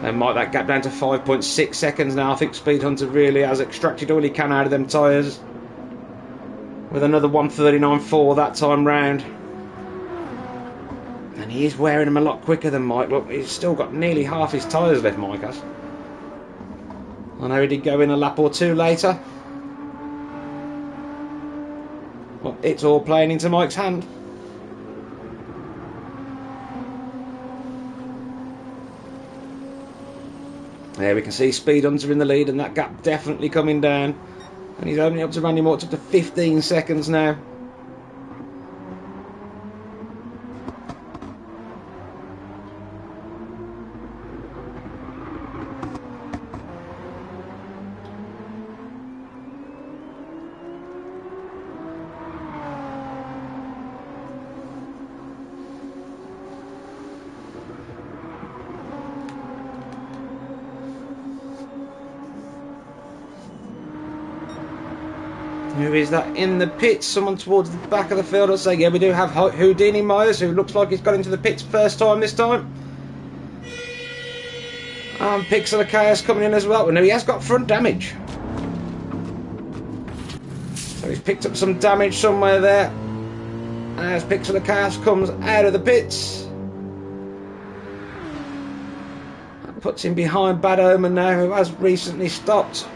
They might that gap down to 5.6 seconds now. I think Speed Hunter really has extracted all he can out of them tyres. With another 1:39.4 that time round. And he is wearing them a lot quicker than Mike. Look, he's still got nearly half his tyres left, Mike has. I know he did go in a lap or two later. Well, it's all playing into Mike's hand. There we can see Speed Hunter in the lead, and that gap definitely coming down. And he's opening up to Randy Moore, up to 15 seconds now. Who is that in the pits? Someone towards the back of the field. I'll say, yeah, we do have Houdini Myers, who looks like he's got into the pits first time this time. And Pixel of Chaos coming in as well. Well, no, he has got front damage. So he's picked up some damage somewhere there. As Pixel of Chaos comes out of the pits. That puts him behind Bad Omen now, who has recently stopped.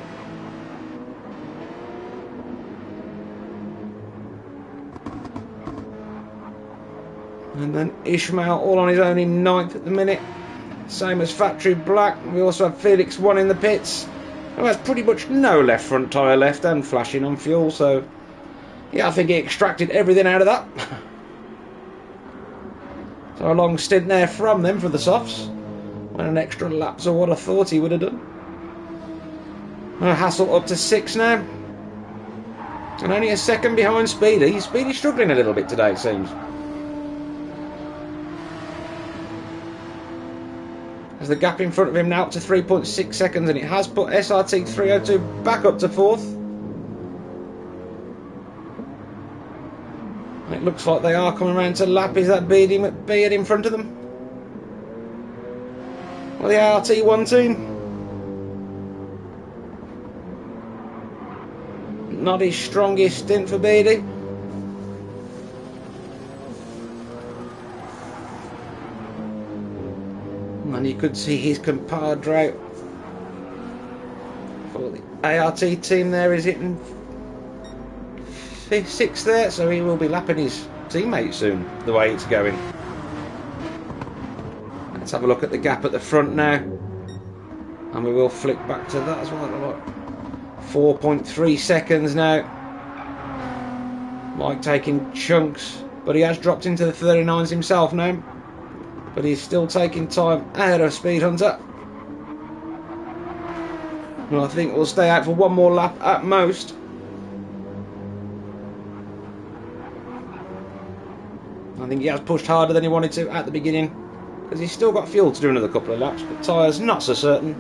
And then Ishmael all on his own in 9th at the minute. Same as Factory Black. We also have Felix 1 in the pits, who has pretty much no left front tyre left and flashing on fuel. So, yeah, I think he extracted everything out of that. So a long stint there from them for the softs. Went an extra lap, so what I thought he would have done. Hassel up to 6 now. And only a second behind Speedy. Speedy's struggling a little bit today, it seems. As the gap in front of him now up to 3.6 seconds, and it has put SRT 302 back up to 4th. It looks like they are coming around to lap. Is that Beardy McBeard in front of them? Well, the ART1 team. Not his strongest stint for Beardy. And you could see his compadre for the ART team there is hitting 6th there, so he will be lapping his teammate soon, the way it's going. Let's have a look at the gap at the front now, and we will flick back to that as well. 4.3 seconds now. Mike taking chunks, but he has dropped into the 39s himself now. But he's still taking time out of Speed Hunter. And I think we'll stay out for one more lap at most. I think he has pushed harder than he wanted to at the beginning, because he's still got fuel to do another couple of laps, but tyres not so certain.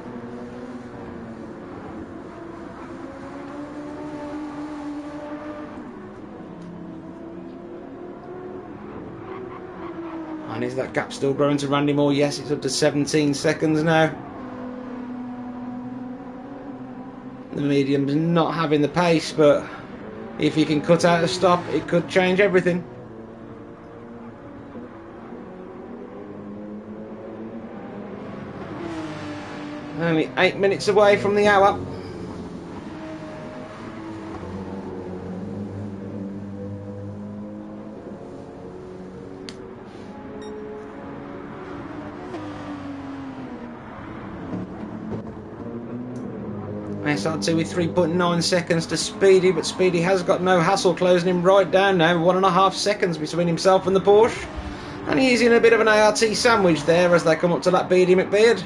And is that gap still growing to Randy Moore? Yes, it's up to 17 seconds now. The medium's not having the pace, but if he can cut out a stop, it could change everything. Only 8 minutes away from the hour. SRT with 3.9 seconds to Speedy, but Speedy has got no hassle, closing him right down now. 1.5 seconds between himself and the Porsche. And he's in a bit of an ART sandwich there as they come up to that Beardy McBeard.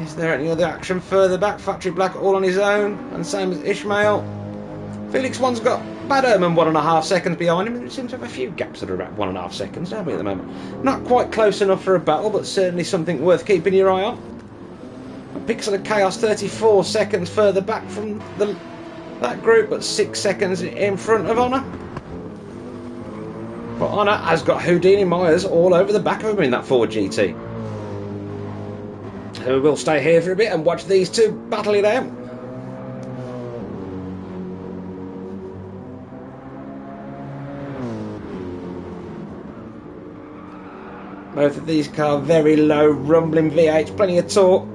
Is there any other action further back? Factory Black all on his own, and same as Ishmael. Felix One's got Bad Omen 1.5 seconds behind him. There seems to have a few gaps that are about 1.5 seconds, don't we, at the moment? Not quite close enough for a battle, but certainly something worth keeping your eye on. Pixel of Chaos 34 seconds further back from that group, but 6 seconds in front of Honor. But Honor has got Houdini Myers all over the back of him in that Ford GT. So we'll stay here for a bit and watch these two battle it out. Both of these cars very low, rumbling V8s, plenty of torque.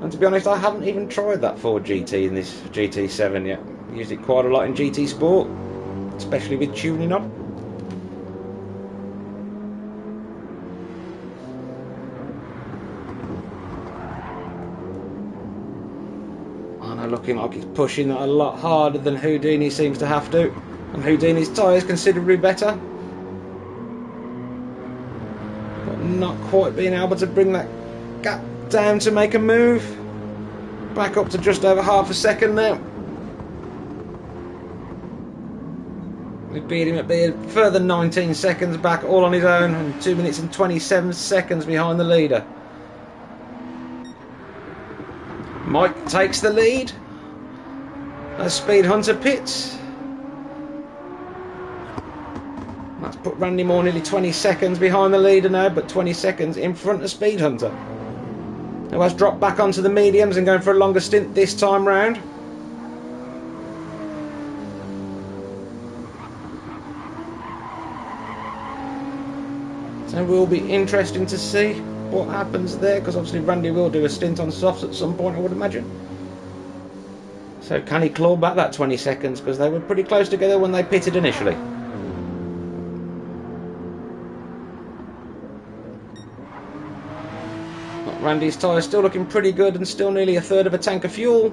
And to be honest, I haven't even tried that Ford GT in this GT7 yet. Used it quite a lot in GT Sport, especially with tuning on. Looking like he's pushing that a lot harder than Houdini seems to have to, and Houdini's tyres considerably better, but not quite being able to bring that gap down to make a move. Back up to just over half a second now. We beat him at being further 19 seconds back, all on his own, and 2 minutes and 27 seconds behind the leader. Mike takes the lead as Speed Hunter pits. That's put Randy Moore nearly 20 seconds behind the leader now, but 20 seconds in front of Speed Hunter, who has dropped back onto the mediums and going for a longer stint this time round. So it will be interesting to see what happens there, because obviously Randy will do a stint on softs at some point, I would imagine. So can he claw back that 20 seconds, because they were pretty close together when they pitted initially. But Randy's tyres still looking pretty good and still nearly a third of a tank of fuel.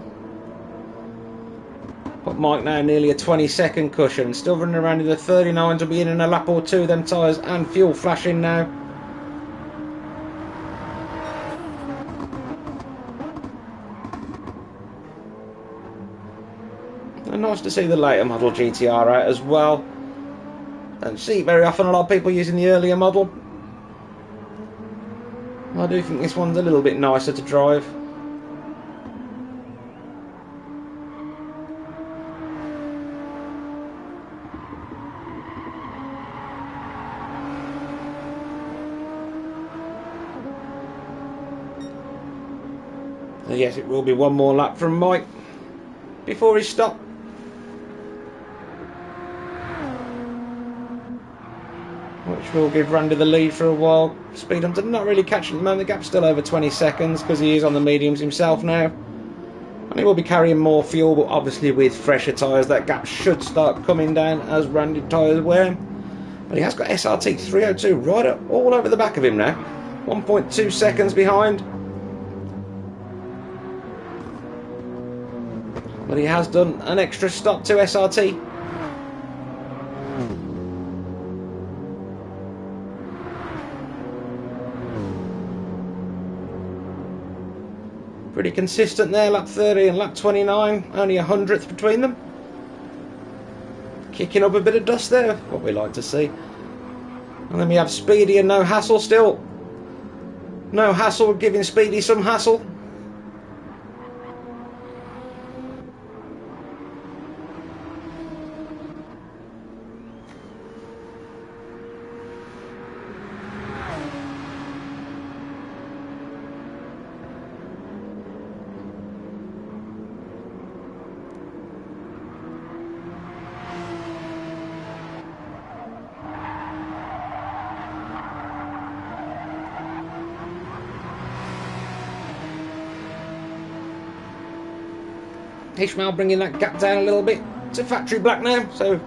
But Mike now nearly a 20-second cushion, still running around in the 39 to be in a lap or two, them tyres and fuel flashing now. And nice to see the later model GTR out as well. Don't see very often a lot of people using the earlier model. I do think this one's a little bit nicer to drive. So yes, it will be one more lap from Mike before he stopped. Which will give Randy the lead for a while. Speed Hunter not really catching at the moment. The gap's still over 20 seconds because he is on the mediums himself now. And he will be carrying more fuel, but obviously with fresher tyres that gap should start coming down as Randy tyres wear. But he has got SRT 302 right up all over the back of him now. 1.2 seconds behind. But he has done an extra stop to SRT. Pretty consistent there, lap 30 and lap 29, only a hundredth between them. Kicking up a bit of dust there, what we like to see. And then we have Speedy and No Hassle still. No Hassle giving Speedy some hassle. Ishmael bringing that gap down a little bit to factory black now, so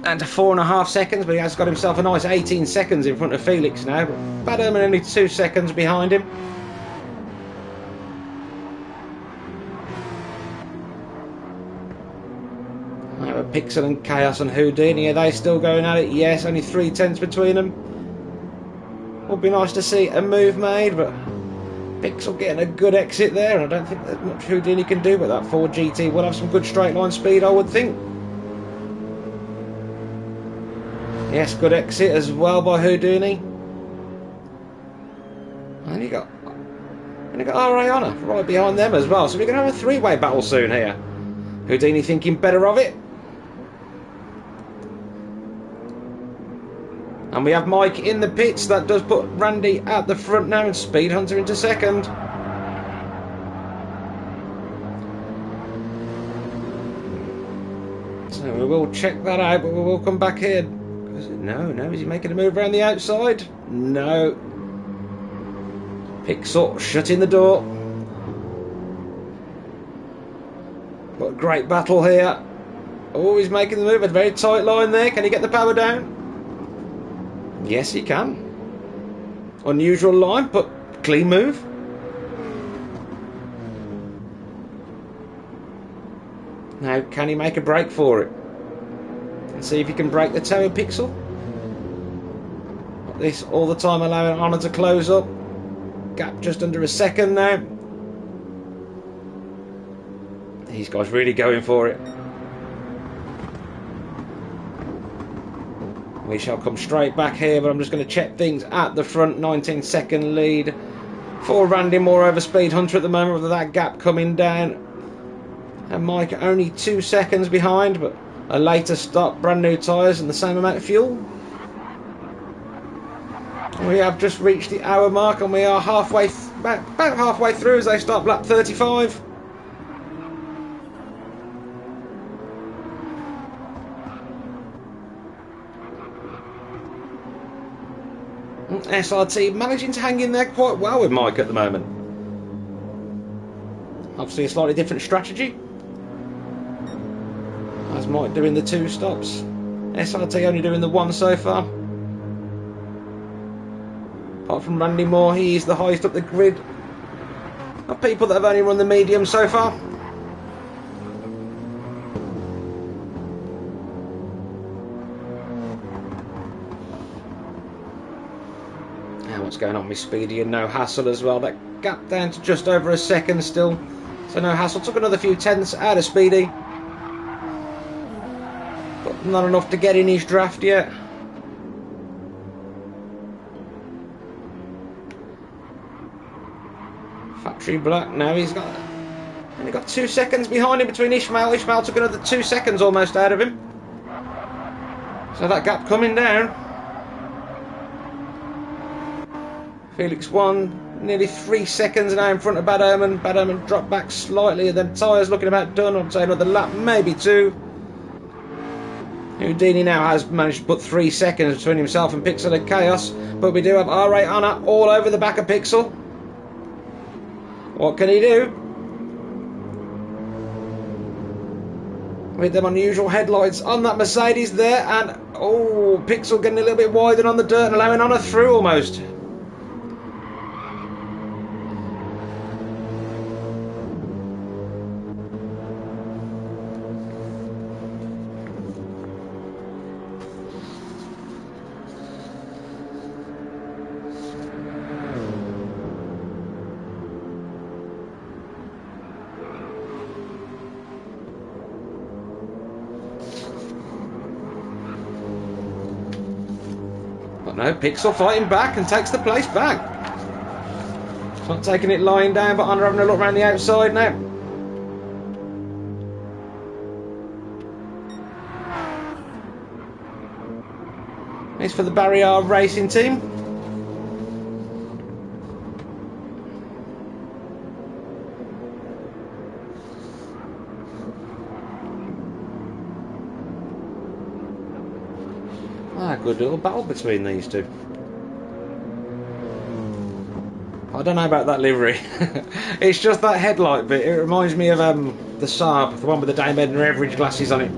down to 4.5 seconds, but he has got himself a nice 18 seconds in front of Felix now. Bad Herman only 2 seconds behind him. Pixel and Chaos and Houdini, are they still going at it? Yes, only 3/10 between them. Would be nice to see a move made, but Pixel getting a good exit there, and I don't think there's much Houdini can do, but that Ford GT will have some good straight line speed, I would think. Yes, good exit as well by Houdini. And you got Ariana right behind them as well, so we're going to have a three-way battle soon here. Houdini thinking better of it. And we have Mike in the pits. That does put Randy at the front now and Speed Hunter into second. So we will check that out, but we will come back here. No, is he making a move around the outside? No. Pixel shutting the door. But great battle here. Oh, he's making the move. A very tight line there. Can he get the power down? Yes, he can. Unusual line, but clean move. Now, can he make a break for it? And see if he can break the tower pixel. This all the time allowing Honor to close up. Gap just under a second now. These guys really going for it. We shall come straight back here, but I'm just going to check things at the front. 19-second lead for Randy Moore over Speed Hunter at the moment, with that gap coming down. And Mike only 2 seconds behind, but a later stop, brand new tyres and the same amount of fuel. We have just reached the hour mark, and we are halfway, about halfway through as they start lap 35. SRT managing to hang in there quite well with Mike at the moment. Obviously a slightly different strategy, as Mike doing the 2 stops. SRT only doing the 1 so far. Apart from Randy Moore, he is the highest up the grid of people that have only run the medium so far. What's going on with Speedy and No Hassle as well? That gap down to just over a second still. So No Hassle took another few tenths out of Speedy, but not enough to get in his draft yet. Factory Black now, he's only got 2 seconds behind him between Ishmael. Ishmael took another 2 seconds almost out of him. So that gap coming down. Felix 1, nearly 3 seconds now in front of Bad Omen. Bad Omen dropped back slightly, and then tyres looking about done. I'd say another lap, maybe 2. Houdini now has managed to put 3 seconds between himself and Pixel of Chaos, but we do have R8 Honor all over the back of Pixel. What can he do? With them unusual headlights on that Mercedes there, and oh, Pixel getting a little bit wider on the dirt and allowing Honor through almost. No, Pixel fighting back and takes the place back. Not taking it lying down, but Honor having a look around the outside now. It's for the Barrier Racing team. Good little battle between these two. I don't know about that livery. It's just that headlight bit. It reminds me of the Saab, the one with the Dame Edna Everidge glasses on it.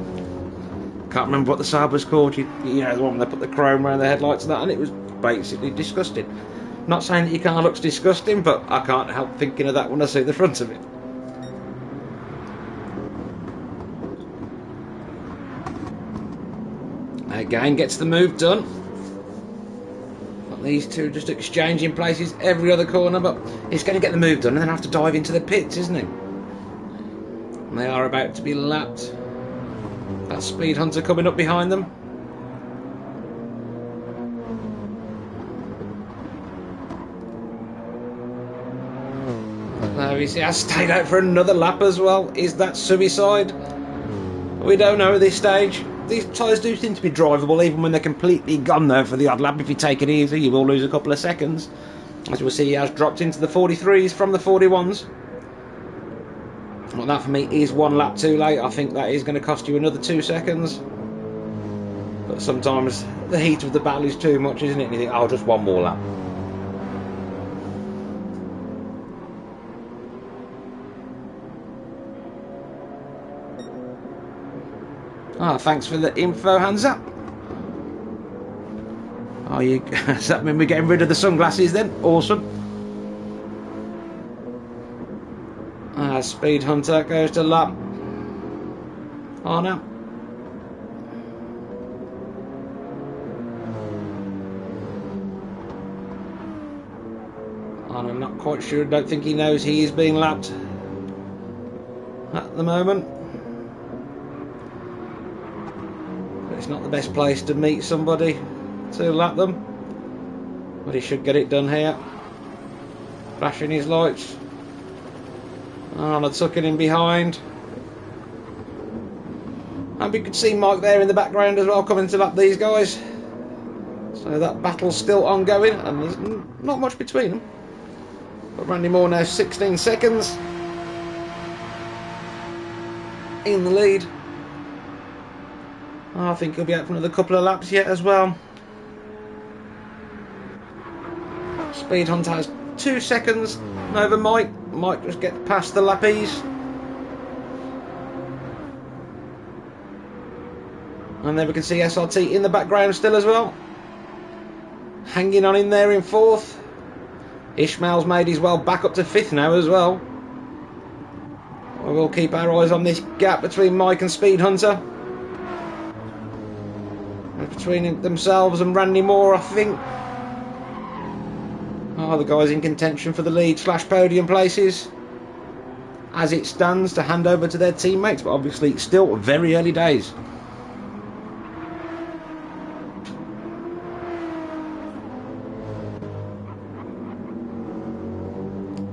Can't remember what the Saab was called. You know, the one where they put the chrome around the headlights and that, and it was basically disgusting. Not saying that your car looks disgusting, but I can't help thinking of that when I see the front of it. Again, gets the move done. Got these two just exchanging places every other corner, but he's going to get the move done and then have to dive into the pits, isn't he? And they are about to be lapped. That Speed Hunter coming up behind them. Now he has stayed out for another lap as well. Is that suicide? We don't know at this stage. These tyres do seem to be drivable, even when they're completely gone though for the odd lap. If you take it easy, you will lose a couple of seconds. As we'll see, he has dropped into the 43s from the 41s. Well, that for me is 1 lap too late. I think that is going to cost you another 2 seconds. But sometimes the heat of the battle is too much, isn't it? And you think, oh, just 1 more lap. Ah, thanks for the info, hands up. Oh, does that mean we're getting rid of the sunglasses then? Awesome. Speed Hunter goes to lap. Oh no. I'm not quite sure. Don't think he knows he is being lapped at the moment. But it's not the best place to meet somebody to lap them. But he should get it done here. Flashing his lights. Oh, and I took it in behind. And we could see Mike there in the background as well, coming to lap these guys. So that battle's still ongoing, and there's not much between them. But Randy Moore now 16 seconds in the lead. Oh, I think he'll be out for another couple of laps yet as well. Speed Hunter has 2 seconds over Mike. Mike just get past the lappies. And then we can see SRT in the background still as well. Hanging on in there in 4th. Ishmael's made his way back up to 5th now as well. We'll keep our eyes on this gap between Mike and Speed Hunter. Between themselves and Randy Moore, I think. Oh, the guys in contention for the lead / podium places. As it stands, to hand over to their teammates, but obviously still very early days.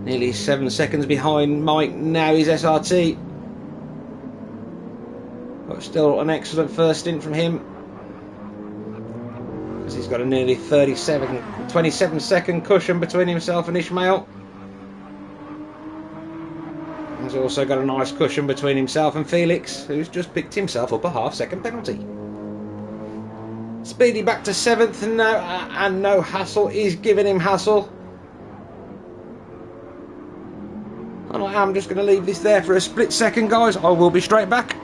Nearly 7 seconds behind Mike now is SRT. But still an excellent first stint from him. Because he's got a nearly 27 second cushion between himself and Ishmael. He's also got a nice cushion between himself and Felix, who's just picked himself up a half-second penalty. Speedy back to 7th now, and no hassle is giving him hassle. And I am just going to leave this there for a split second, guys. I will be straight back.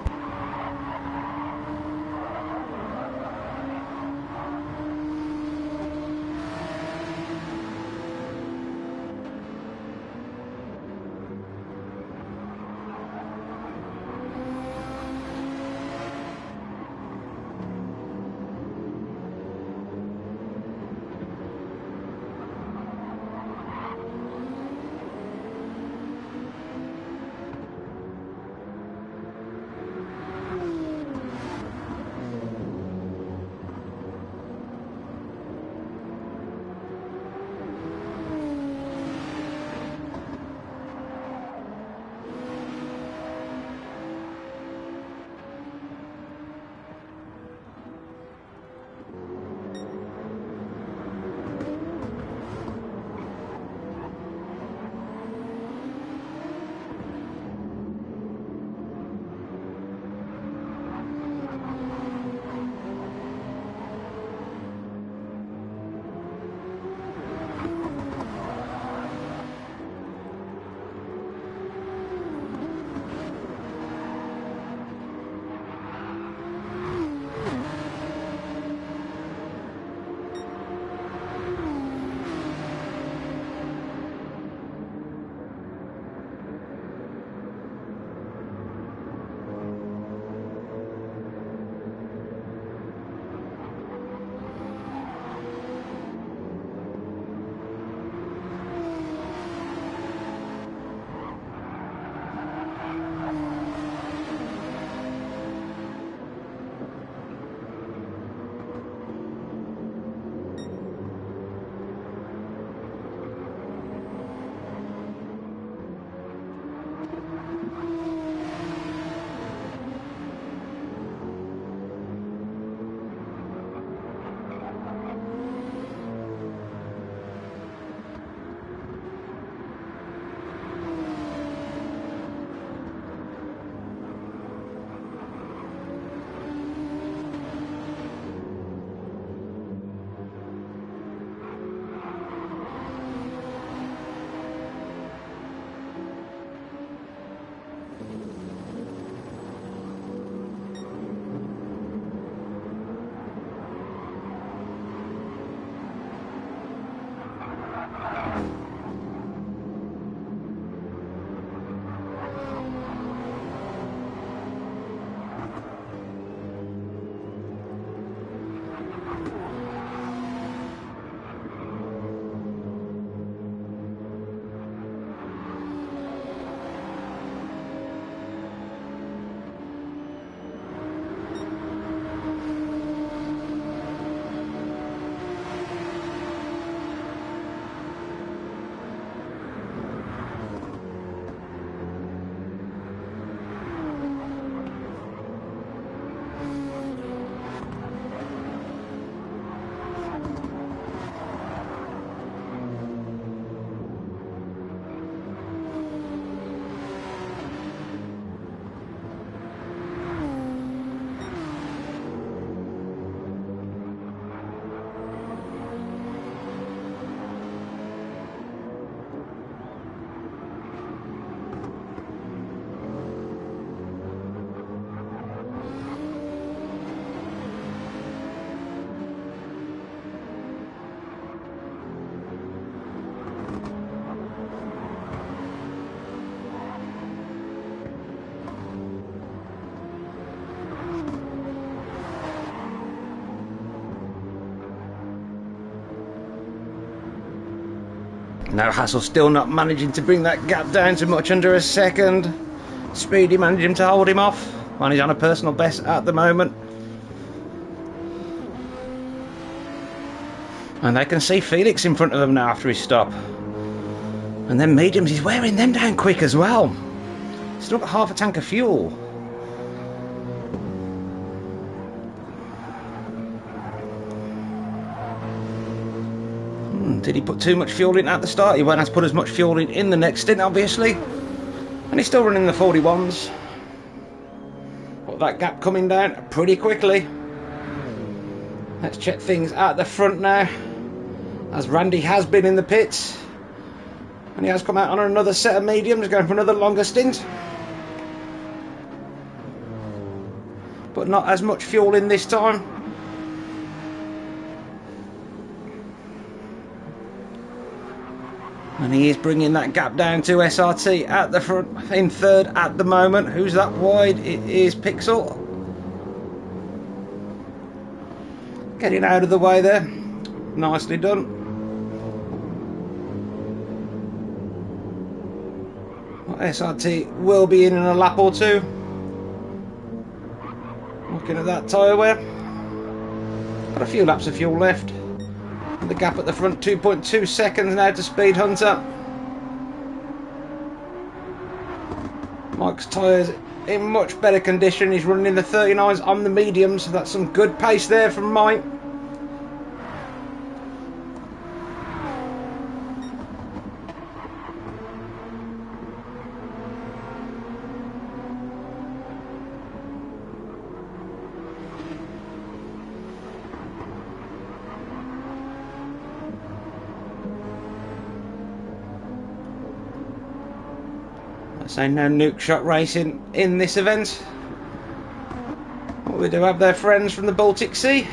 No hassle, still not managing to bring that gap down to much under a second. Speedy managing to hold him off. And he's on a personal best at the moment. And they can see Felix in front of them now after his stop. And then mediums, he's wearing them down quick as well. Still got half a tank of fuel. Did he put too much fuel in at the start? He won't have to put as much fuel in the next stint, obviously. And he's still running the 41s. But that gap coming down pretty quickly. Let's check things at the front now, as Randy has been in the pits. And he has come out on another set of mediums, going for another longer stint. But not as much fuel in this time. And he is bringing that gap down to SRT at the front, in third at the moment. Who's that wide? It is Pixel. Getting out of the way there. Nicely done. Well, SRT will be in a lap or two. Looking at that tyre wear. Got a few laps of fuel left. And the gap at the front, 2.2 seconds now to Speed Hunter. Mike's tyres in much better condition. He's running in the 39s on the mediums, so that's some good pace there from Mike. So no nuke shot racing in this event. But we do have their friends from the Baltic Sea.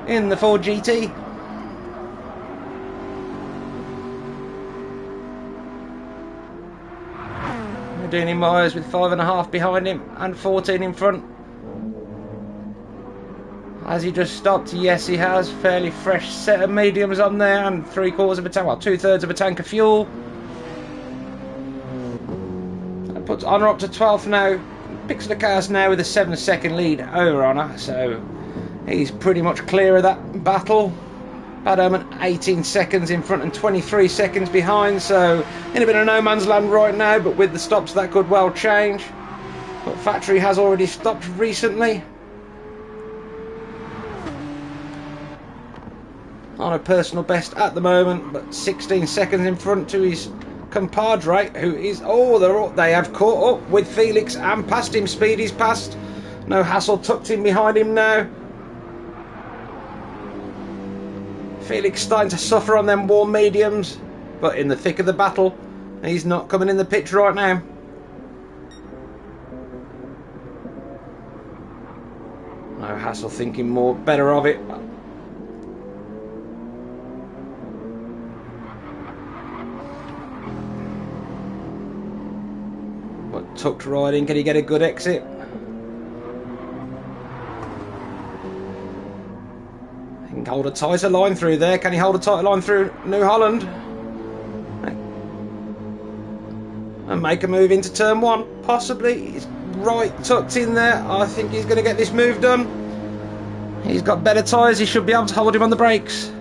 In the Ford GT. Danny Myers with 5.5 behind him and 14 in front. Has he just stopped? Yes, he has. Fairly fresh set of mediums on there and 3/4 of a tank, well, 2/3 of a tank of fuel. That puts Honor up to 12th now. Pixel of Chaos now with a 7-second lead over Honor, so he's pretty much clear of that battle. Bad Omen 18 seconds in front and 23 seconds behind, so in a bit of no man's land right now, but with the stops that could well change. But Factory has already stopped recently. On a personal best at the moment, but 16 seconds in front to his compadre, who is, they have caught up with Felix and passed him. Speedy's passed. No hassle, tucked in behind him now. Felix starting to suffer on them warm mediums, but in the thick of the battle. He's not coming in the pitch right now. No hassle, thinking more better of it. But tucked right in, can he get a good exit? He can hold a tighter line through there. Can he hold a tighter line through New Holland? And make a move into turn one? Possibly. He's right tucked in there. I think he's going to get this move done. He's got better tyres. He should be able to hold him on the brakes.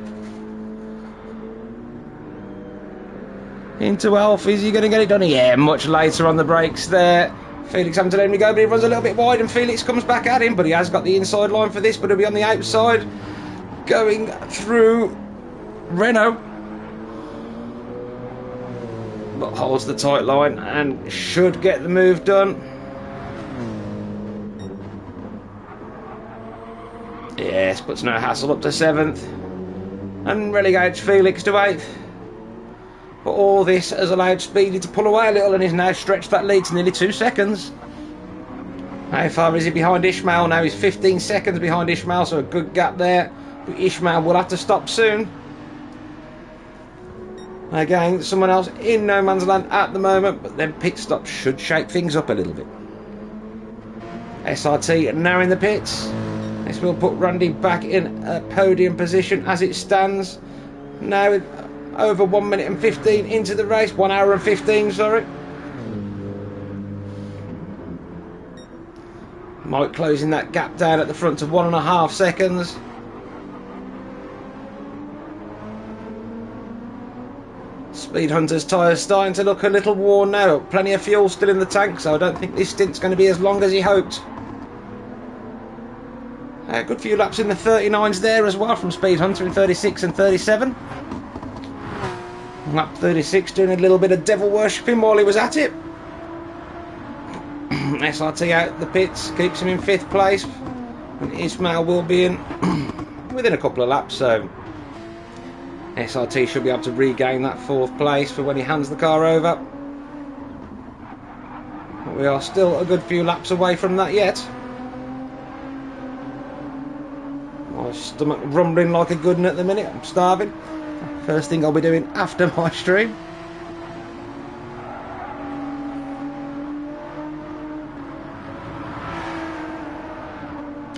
Into Elf, is he going to get it done? Yeah, much later on the brakes there. Felix having to let him go, but he runs a little bit wide and Felix comes back at him, but he has got the inside line for this, but he'll be on the outside going through Renault. But holds the tight line and should get the move done. Yes, puts no hassle up to 7th and relegates Felix to 8th. But all this has allowed Speedy to pull away a little and he's now stretched that lead to nearly 2 seconds. How far is he behind Ishmael? Now he's 15 seconds behind Ishmael, so a good gap there. But Ishmael will have to stop soon. Again, someone else in no man's land at the moment, but then pit stops should shake things up a little bit. SRT now in the pits. This will put Randy back in a podium position as it stands. Now over 1 minute and 15 into the race. 1 hour and 15, sorry. Mike closing that gap down at the front to 1.5 seconds. Speed Hunter's tyres starting to look a little worn now. Plenty of fuel still in the tank, so I don't think this stint's going to be as long as he hoped. A good few laps in the 39s there as well from Speed Hunter in 36 and 37. Lap 36 doing a little bit of devil worshipping while he was at it. SRT out the pits, keeps him in 5th place. And Ismail will be in within a couple of laps, so SRT should be able to regain that 4th place for when he hands the car over. But we are still a good few laps away from that yet. My stomach rumbling like a good one at the minute. I'm starving. First thing I'll be doing after my stream.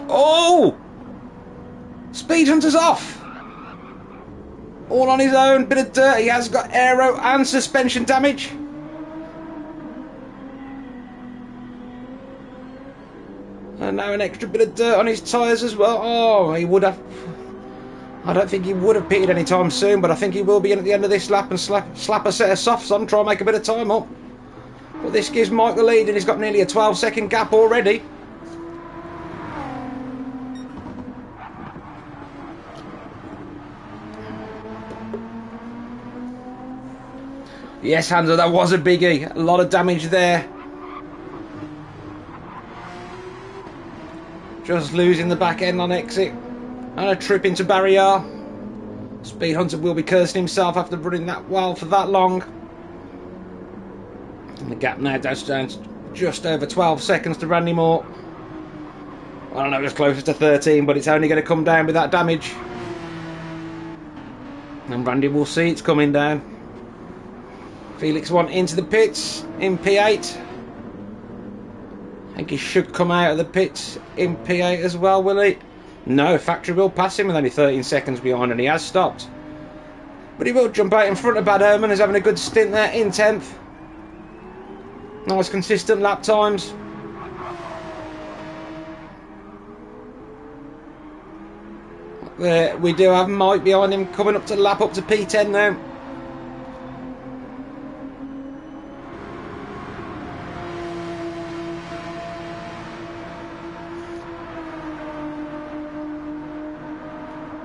Oh! Speed Hunter's off! All on his own, bit of dirt. He has got aero and suspension damage. And now an extra bit of dirt on his tyres as well. Oh, he would have... I don't think he would have pitted any time soon, but I think he will be in at the end of this lap and slap a set of softs on, try and make a bit of time up. But this gives Mike the lead, and he's got nearly a 12-second gap already. Yes, Hanzo, that was a biggie. A lot of damage there. Just losing the back end on exit. And a trip into barrier. Speed Hunter will be cursing himself after running that well for that long. And the gap now down to just over 12 seconds to Randy Moore. I don't know, it's closer to 13, but it's only going to come down with that damage. And Randy will see it's coming down. Felix One into the pits in P8. I think he should come out of the pits in P8 as well, will he? No, Factory will pass him with only 13 seconds behind, and he has stopped. But he will jump out in front of Bad Omen, who's having a good stint there in 10th. Nice consistent lap times. There we do have Mike behind him, coming up to lap up to P10 now.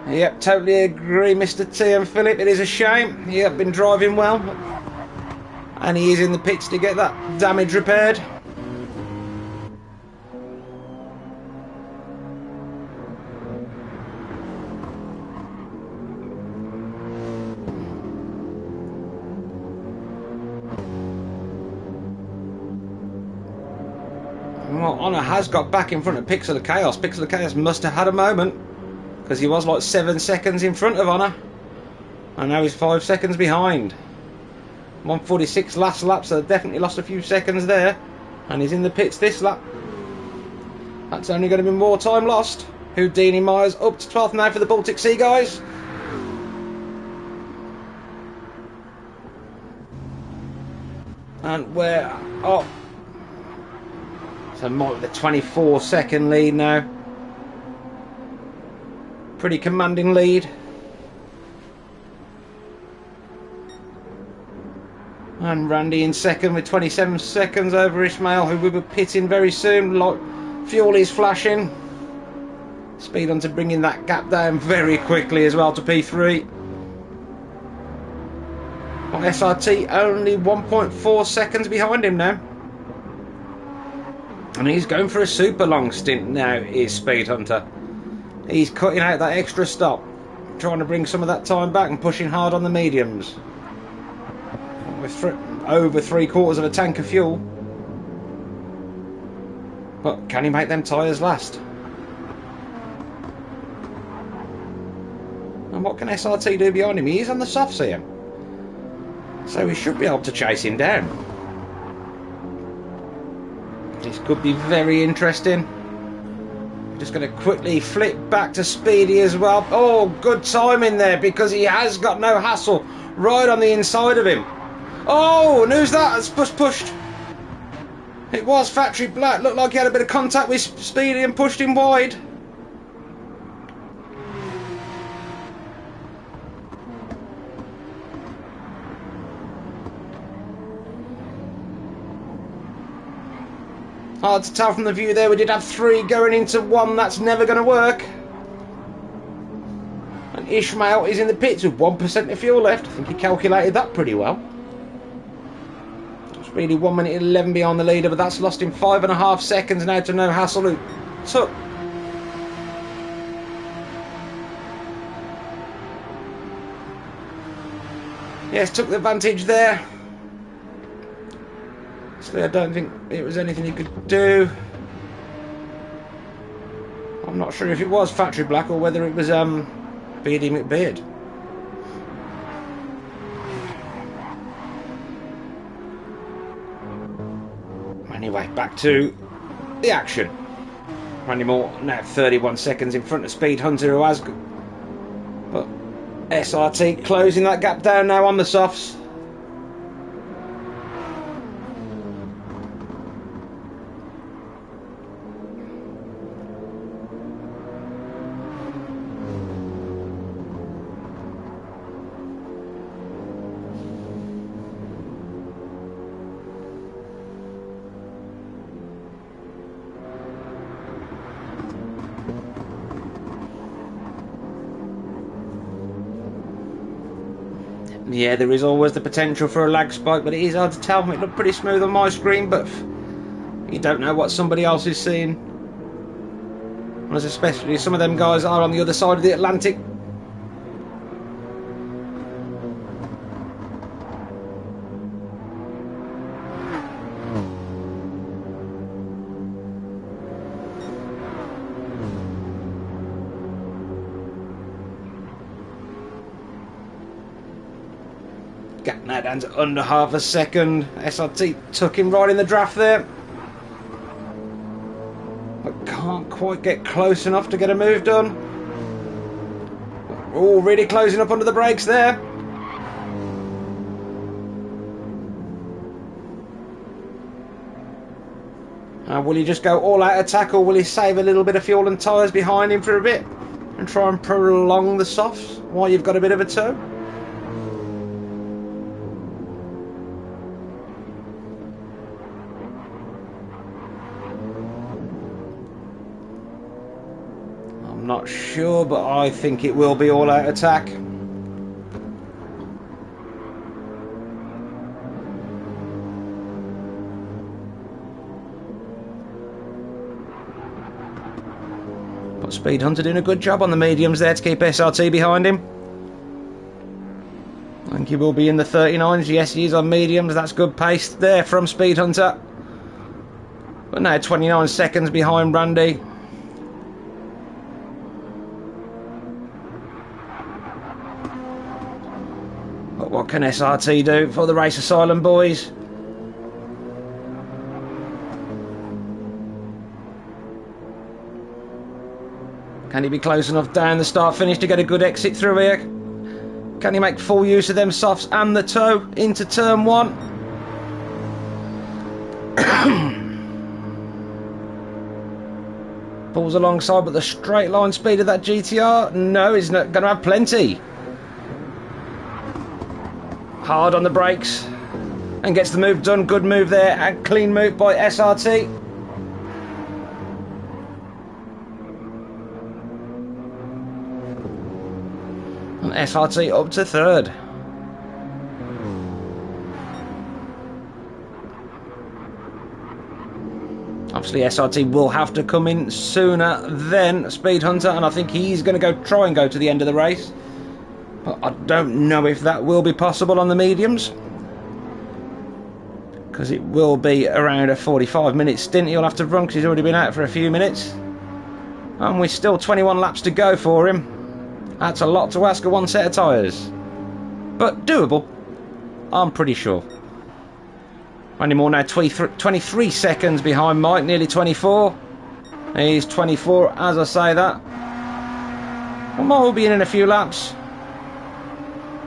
Yep, totally agree, Mr. T and Philip. It is a shame. He has been driving well. And he is in the pits to get that damage repaired. Well, Honor has got back in front of Pixel of Chaos. Pixel of Chaos must have had a moment, because he was like 7 seconds in front of Honor, and now he's 5 seconds behind. 1:46 last lap, so definitely lost a few seconds there, and he's in the pits this lap. That's only going to be more time lost. Houdini Myers up to 12th now for the Baltic Sea guys. And we're up. So Mike with a 24-second lead now. Pretty commanding lead. And Randy in second with 27 seconds over Ismail, who will be pitting very soon. Like, fuel is flashing. Speed Hunter bringing that gap down very quickly as well to P3. On SRT only 1.4 seconds behind him now. And he's going for a super long stint now, is Speed Hunter. He's cutting out that extra stop, trying to bring some of that time back and pushing hard on the mediums. With over 3/4 of a tank of fuel. But can he make them tyres last? And what can SRT do behind him? He is on the softs here, so we should be able to chase him down. This could be very interesting. Just going to quickly flip back to Speedy as well. Oh, good timing there because he has got no hassle right on the inside of him. Oh, and who's that? That's pushed. It was Factory Black. Looked like he had a bit of contact with Speedy and pushed him wide. Hard to tell from the view there. We did have 3 going into 1. That's never going to work. And Ishmael is in the pits with 1% of fuel left. I think he calculated that pretty well. It's really 1 minute 11 behind the leader, but that's lost him 5.5 seconds now to No Hassle, who took. Yes, took the advantage there. I don't think it was anything he could do. I'm not sure if it was Factory Black or whether it was Beardy McBeard. Anyway, back to the action. Randy Moore now 31 seconds in front of Speed Hunter, who has. But SRT closing that gap down now on the softs. Yeah, there is always the potential for a lag spike, but it is hard to tell. It looked pretty smooth on my screen, but you don't know what somebody else is seeing. As especially some of them guys are on the other side of the Atlantic. Gap now down to under half a second. SRT took him right in the draft there. But can't quite get close enough to get a move done. Oh, really closing up under the brakes there. Will he just go all out attack, or will he save a little bit of fuel and tyres behind him for a bit and try and prolong the softs while you've got a bit of a tow? Not sure, but I think it will be all out attack. But Speed Hunter doing a good job on the mediums there to keep SRT behind him. I think he will be in the 39s. Yes, he is on mediums. That's good pace there from Speed Hunter. But now 29 seconds behind Randy. What can SRT do for the Race Asylum boys? Can he be close enough down the start finish to get a good exit through here? Can he make full use of them softs and the toe into turn 1? Pulls alongside, but the straight line speed of that GTR? No, he's not going to have plenty. Hard on the brakes and gets the move done. Good move there and clean move by SRT. And SRT up to 3rd. Obviously SRT will have to come in sooner than Speed Hunter, and I think he's going to try and go to the end of the race. But I don't know if that will be possible on the mediums, because it will be around a 45-minute stint he'll have to run, because he's already been out for a few minutes. And we're still 21 laps to go for him. That's a lot to ask of one set of tyres. But doable, I'm pretty sure. Randy Moore now 23 seconds behind Mike, nearly 24. He's 24 as I say that. Well, we'll be in a few laps.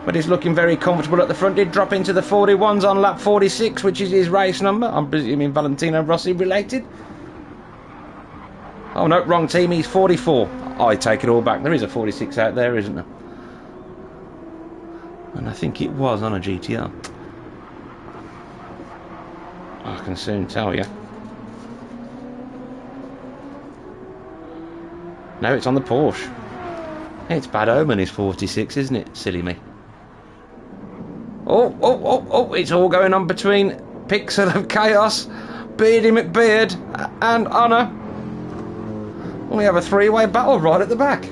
But he's looking very comfortable at the front. Did drop into the 41s on lap 46, which is his race number. I'm presuming Valentino Rossi related. Oh no, wrong team. He's 44. I take it all back. There is a 46 out there, isn't there? And I think it was on a GTR. I can soon tell you. No, it's on the Porsche. It's bad omen, is 46, isn't it? Silly me. Oh, it's all going on between Pixel of Chaos, Beardy McBeard and Honor. We have a three-way battle right at the back.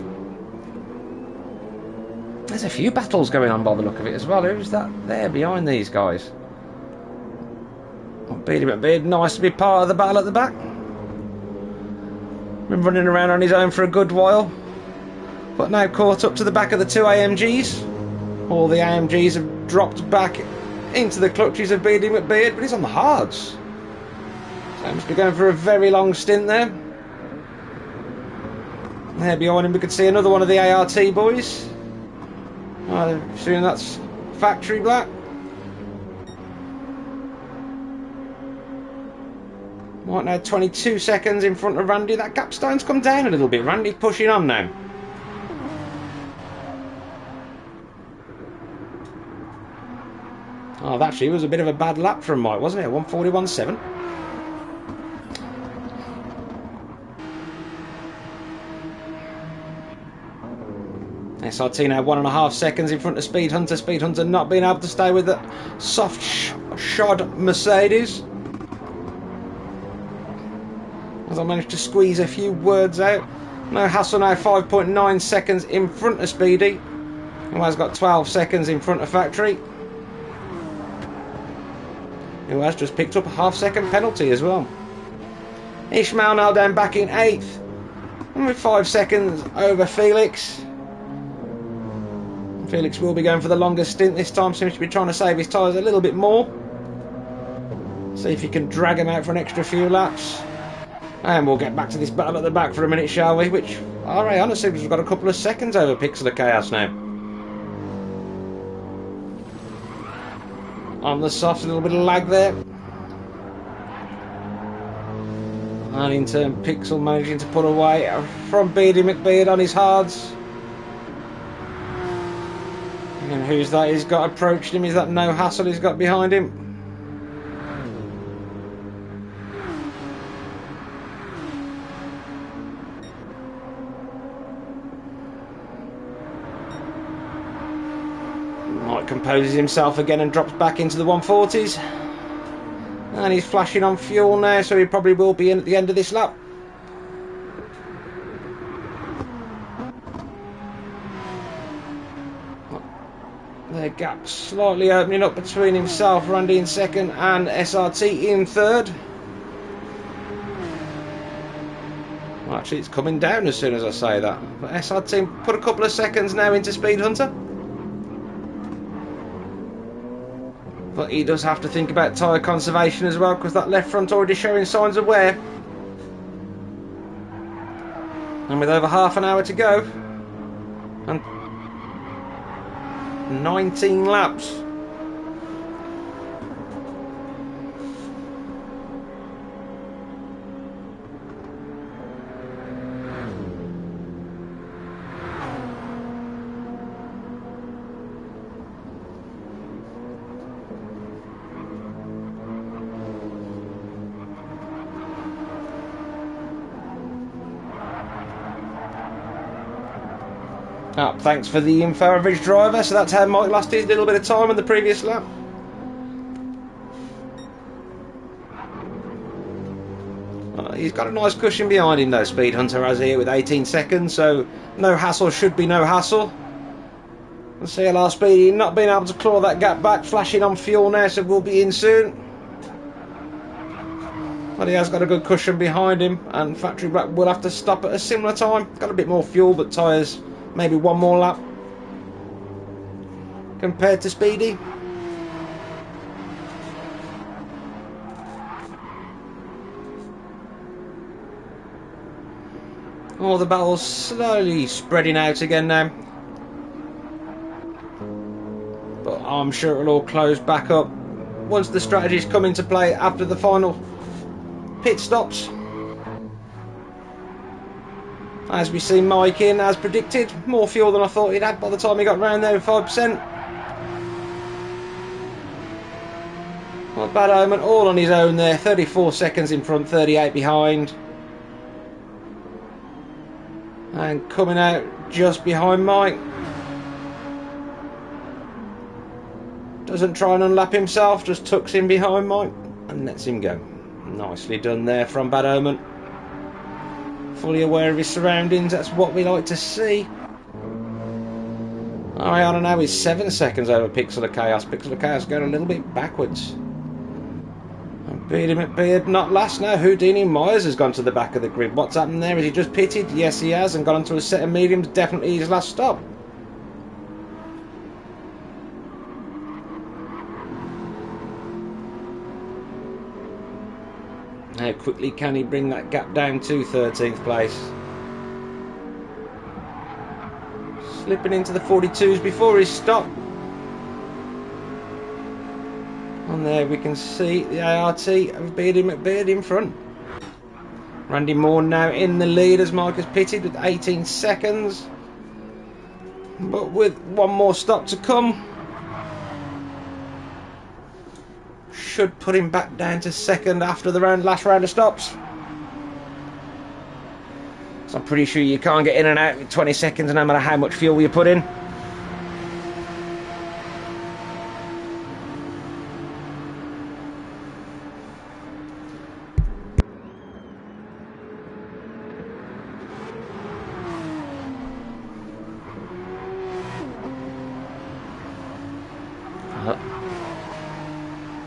There's a few battles going on by the look of it as well. Who's that there behind these guys? Oh, Beardy McBeard, nice to be part of the battle at the back. Been running around on his own for a good while, but now caught up to the back of the two AMGs. All the AMGs have dropped back into the clutches of Beardy McBeard, but he's on the hards. So he must be going for a very long stint there. There behind him we could see another one of the ART boys. I assume that's Factory Black. Right now 22 seconds in front of Randy. That gap's starting to come down a little bit. Randy pushing on now. Oh, that actually was a bit of a bad lap from Mike, wasn't it? 141.7. SRT now 1.5 seconds in front of Speed Hunter. Speed Hunter not being able to stay with the soft shod Mercedes. As I managed to squeeze a few words out. No hassle now, 5.9 seconds in front of Speedy, who has got 12 seconds in front of Factory, who has just picked up a half-second penalty as well. Ishmael now down back in 8th, and with 5 seconds over Felix. Felix will be going for the longest stint this time, seems to be trying to save his tyres a little bit more. See if he can drag him out for an extra few laps. And we'll get back to this battle at the back for a minute, shall we? Which, alright, honestly, we've got a couple of seconds over Pixel of Chaos now. On the softs, a little bit of lag there. And in turn, Pixel managing to put away from Beardy McBeard on his hards. And who's that he's got approached him? Is that No Hassle he's got behind him? Mike composes himself again and drops back into the 140s. And he's flashing on fuel now, so he probably will be in at the end of this lap. The gap slightly opening up between himself, Randy in second, and SRT in third. Well, actually, it's coming down as soon as I say that. But SRT put a couple of seconds now into Speed Hunter. But he does have to think about tyre conservation as well, because that left front already showing signs of wear. And with over half an hour to go, and 19 laps. Oh, thanks for the info, average driver. So that's how Mike lost his little bit of time on the previous lap. He's got a nice cushion behind him though, Speed Hunter has here with 18 seconds, so No Hassle should be No Hassle. And CLR Speedy not being able to claw that gap back, flashing on fuel now, so we'll be in soon. But he has got a good cushion behind him, and Factory Black will have to stop at a similar time. Got a bit more fuel, but tyres maybe one more lap compared to Speedy. All the battles slowly spreading out again now. But I'm sure it'll all close back up once the strategies come into play after the final pit stops. As we see Mike in, as predicted, more fuel than I thought he'd had by the time he got round there with 5%. Not a bad omen, all on his own there, 34 seconds in front, 38 behind. And coming out just behind Mike. Doesn't try and unlap himself, just tucks in behind Mike and lets him go. Nicely done there from Bad Omen. Fully aware of his surroundings, that's what we like to see. Ariana now is 7 seconds over Pixel of Chaos. Pixel of Chaos going a little bit backwards. And Beardy McBeard not last now. Houdini Myers has gone to the back of the grid. What's happened there? Has he just pitted? Yes, he has, and gone onto a set of mediums. Definitely his last stop. How quickly can he bring that gap down to 13th place? Slipping into the 42s before his stop. And there we can see the ART of Beardy McBeard in front. Randy Moore now in the lead as Mike has pitted with 18 seconds. But with one more stop to come, should put him back down to second after the last round of stops. So I'm pretty sure you can't get in and out with 20 seconds no matter how much fuel you put in.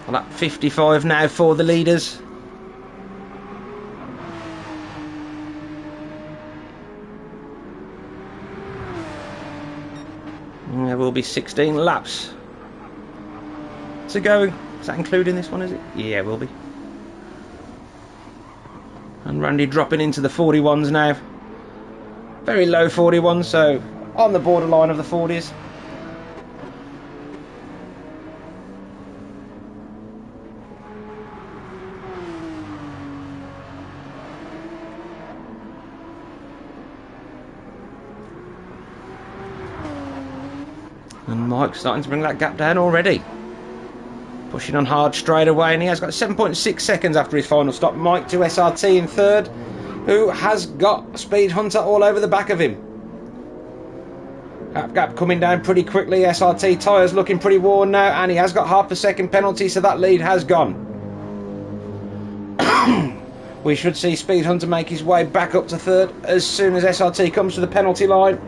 Well, at 55 now for the leaders. And there will be 16 laps to go. Is that including this one, is it? Yeah, it will be. And Randy dropping into the 41s now. Very low 41s, so on the borderline of the 40s. And Mike's starting to bring that gap down already. Pushing on hard straight away, and he has got 7.6 seconds after his final stop. Mike to SRT in third, who has got Speed Hunter all over the back of him. That gap coming down pretty quickly. SRT tyres looking pretty worn now, and he has got half a second penalty, so that lead has gone. We should see Speed Hunter make his way back up to third as soon as SRT comes to the penalty line.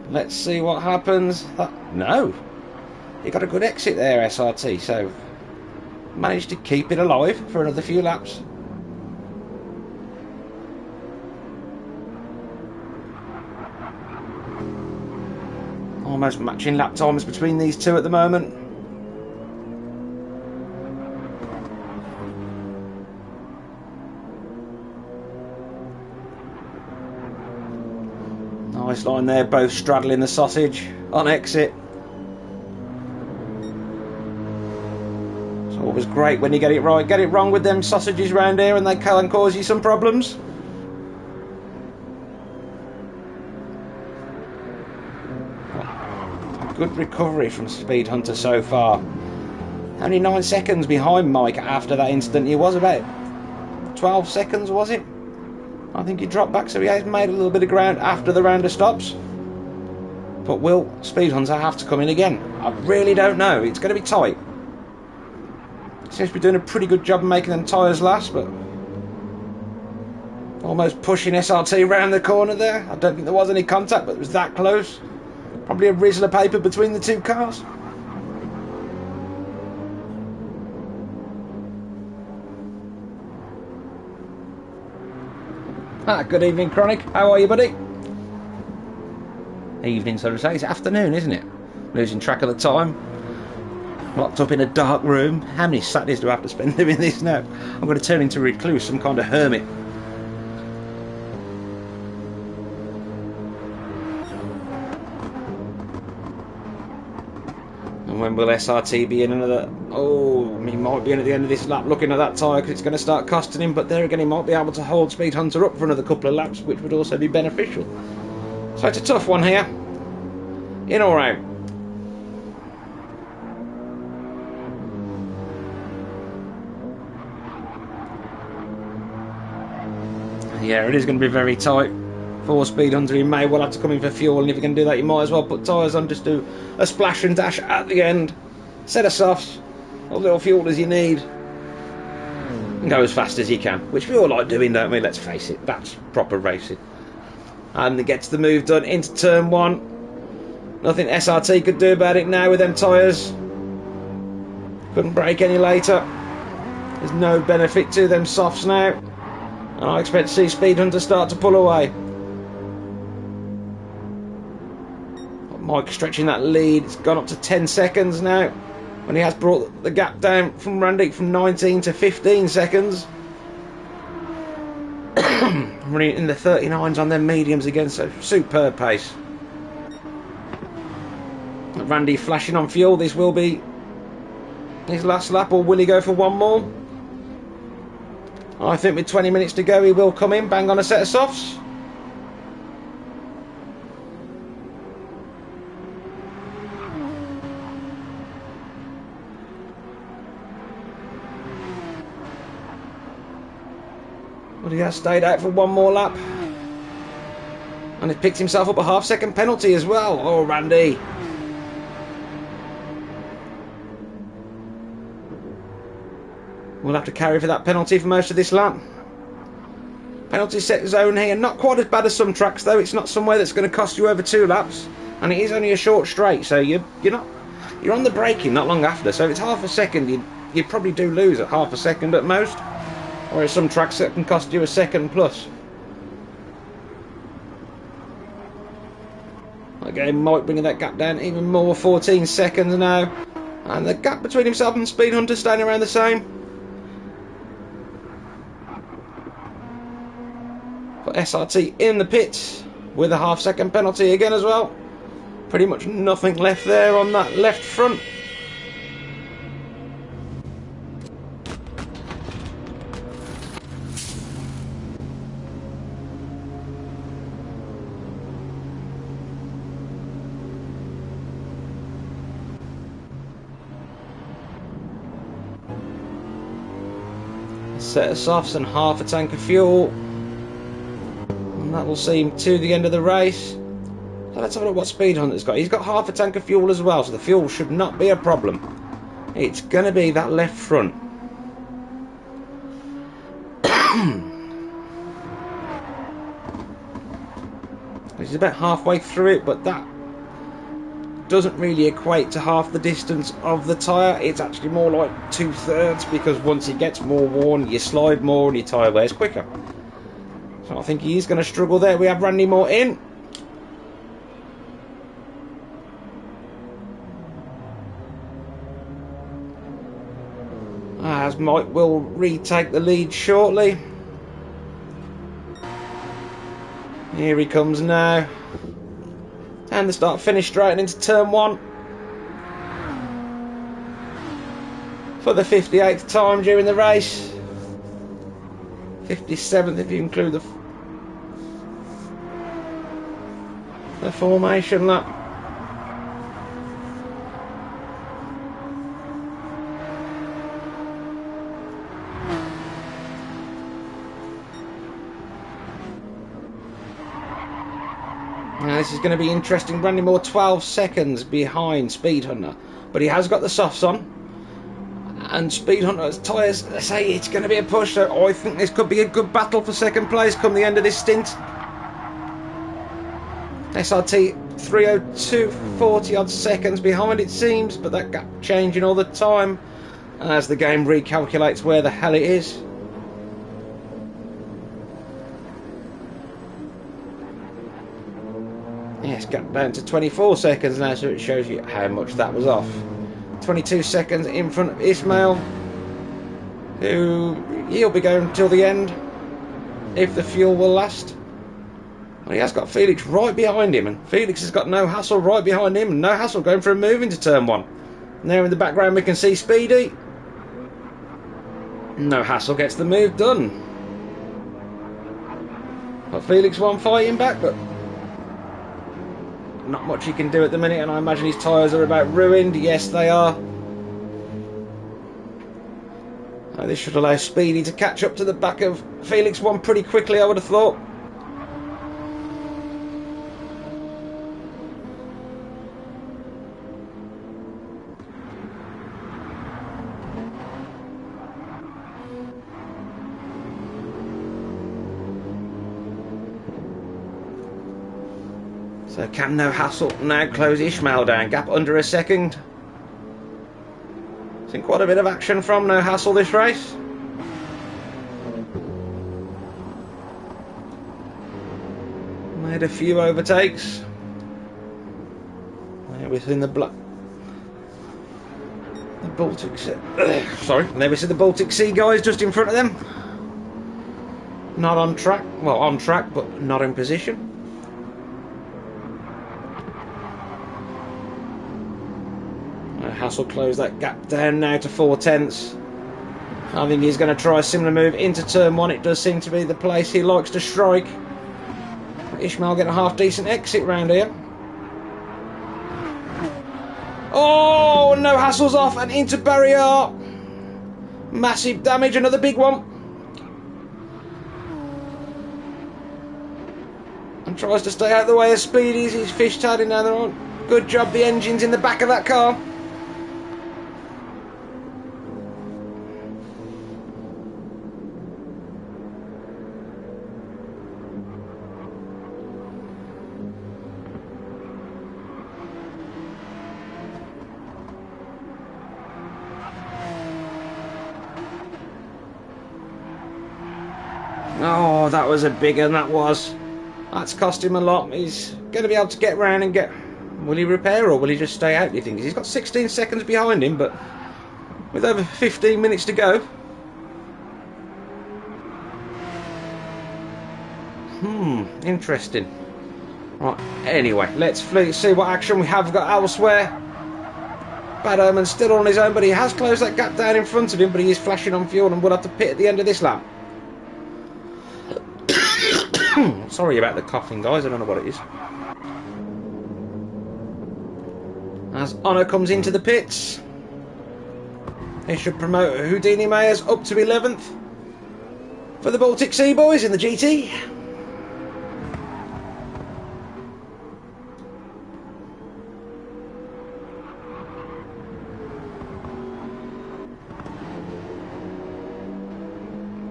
Let's see what happens. No, he got a good exit there, SRT, so managed to keep it alive for another few laps. Almost matching lap times between these two at the moment. Nice line there, both straddling the sausage on exit. It's always great when you get it right. Get it wrong with them sausages round here and they can cause you some problems. Good recovery from Speed Hunter so far. Only 9 seconds behind Mike after that incident. He was about 12 seconds, was it? I think he dropped back, so he has made a little bit of ground after the round of stops. But will Speed Hunter have to come in again? I really don't know. It's going to be tight. Seems to be doing a pretty good job of making them tyres last, but almost pushing SRT round the corner there. I don't think there was any contact, but it was that close. Probably a rizzle of paper between the two cars. Good evening, Chronic. How are you, buddy? Evening, so to say. It's afternoon, isn't it? Losing track of the time. Locked up in a dark room. How many Saturdays do I have to spend doing this now? I'm going to turn into a recluse, some kind of hermit. And when will SRT be in another... Oh, he might be in at the end of this lap looking at that tyre because it's going to start costing him. But there again, he might be able to hold Speed Hunter up for another couple of laps, which would also be beneficial. So it's a tough one here. In or out? Yeah, it is going to be very tight. For Speed Hunter, you may well have to come in for fuel, and if you can do that, you might as well put tyres on, just do a splash and dash at the end. Set of softs, as little fuel as you need, and go as fast as you can, which we all like doing, don't we? Let's face it, that's proper racing. And it gets the move done into turn 1. Nothing SRT could do about it now with them tyres. Couldn't brake any later. There's no benefit to them softs now. And I expect to see Speed Hunter start to pull away. Mike stretching that lead. It's gone up to 10 seconds now. When he has brought the gap down from Randy from 19 to 15 seconds. Running in the 39s on them mediums again, so superb pace. Randy flashing on fuel. This will be his last lap, or will he go for one more? I think with 20 minutes to go he will come in, bang on a set of softs. But he has stayed out for one more lap. And he picked himself up a half-second penalty as well. Oh, Randy. We'll have to carry for that penalty for most of this lap. Penalty set zone here. Not quite as bad as some tracks, though. It's not somewhere that's going to cost you over 2 laps. And it is only a short straight, so you're on the braking not long after. So if it's half a second, you probably do lose at half a second at most. Whereas some tracks that can cost you a second plus. Again, Mike bringing that gap down even more, 14 seconds now. And the gap between himself and Speed Hunter staying around the same. For SRT in the pits with a half-second penalty again as well. Pretty much nothing left there on that left front. Set of softs and half a tank of fuel, and that will see him to the end of the race. So let's have a look what Speed Hunter's got. He's got half a tank of fuel as well, so the fuel should not be a problem. It's going to be that left front. He's about halfway through it, but that doesn't really equate to half the distance of the tyre. It's actually more like 2/3, because once it gets more worn, you slide more and your tyre wears quicker. So I think he is going to struggle there. We have Randy Moore in. As Mike will retake the lead shortly. Here he comes now. And the start-finish straight into turn 1. For the 58th time during the race. 57th if you include the formation lap. Now this is going to be interesting. Randy Moore 12 seconds behind Speed Hunter, but he has got the softs on, and Speed Hunter's tyres say it's going to be a push, so I think this could be a good battle for second place come the end of this stint. SRT 3:02, 40 odd seconds behind it seems, but that gap changing all the time as the game recalculates where the hell it is. Yes, gap down to 24 seconds now, so it shows you how much that was off. 22 seconds in front of Ismail, who he'll be going till the end if the fuel will last. Well, he has got Felix right behind him, and Felix has got No Hassle right behind him, and No Hassle going for a move into turn 1. Now in the background we can see Speedy. No Hassle gets the move done. Got Felix one fighting back, but not much he can do at the minute, and I imagine his tyres are about ruined. Yes, they are. This should allow Speedy to catch up to the back of Felix one pretty quickly, I would have thought. So can No Hassle now close Ishmael down? Gap under a second. Seen quite a bit of action from No Hassle this race. Made a few overtakes. There we've seen the Baltic Sea. Sorry, there we see the Baltic Sea guys just in front of them. Not on track. Well, on track, but not in position. Hassle close that gap down now to 4/10. I think he's going to try a similar move into turn 1. It does seem to be the place he likes to strike. Ishmael get a half decent exit round here. Oh, No Hassle's off and into barrier. Massive damage, another big one. And tries to stay out of the way of Speedies. He's fish-tailing down the road. Good job, the engine's in the back of that car. Oh, that was a big one, that was. That's cost him a lot. He's going to be able to get round and get... Will he repair or will he just stay out, do you think? He's got 16 seconds behind him, but with over 15 minutes to go. Interesting. Right, anyway, let's see what action we have got elsewhere. Bad Omen's still on his own, but he has closed that gap down in front of him, but he is flashing on fuel and will have to pit at the end of this lap. Sorry about the coughing, guys. I don't know what it is. As Honor comes into the pits, he should promote Houdini Mayers up to 11th for the Baltic Sea boys in the GT.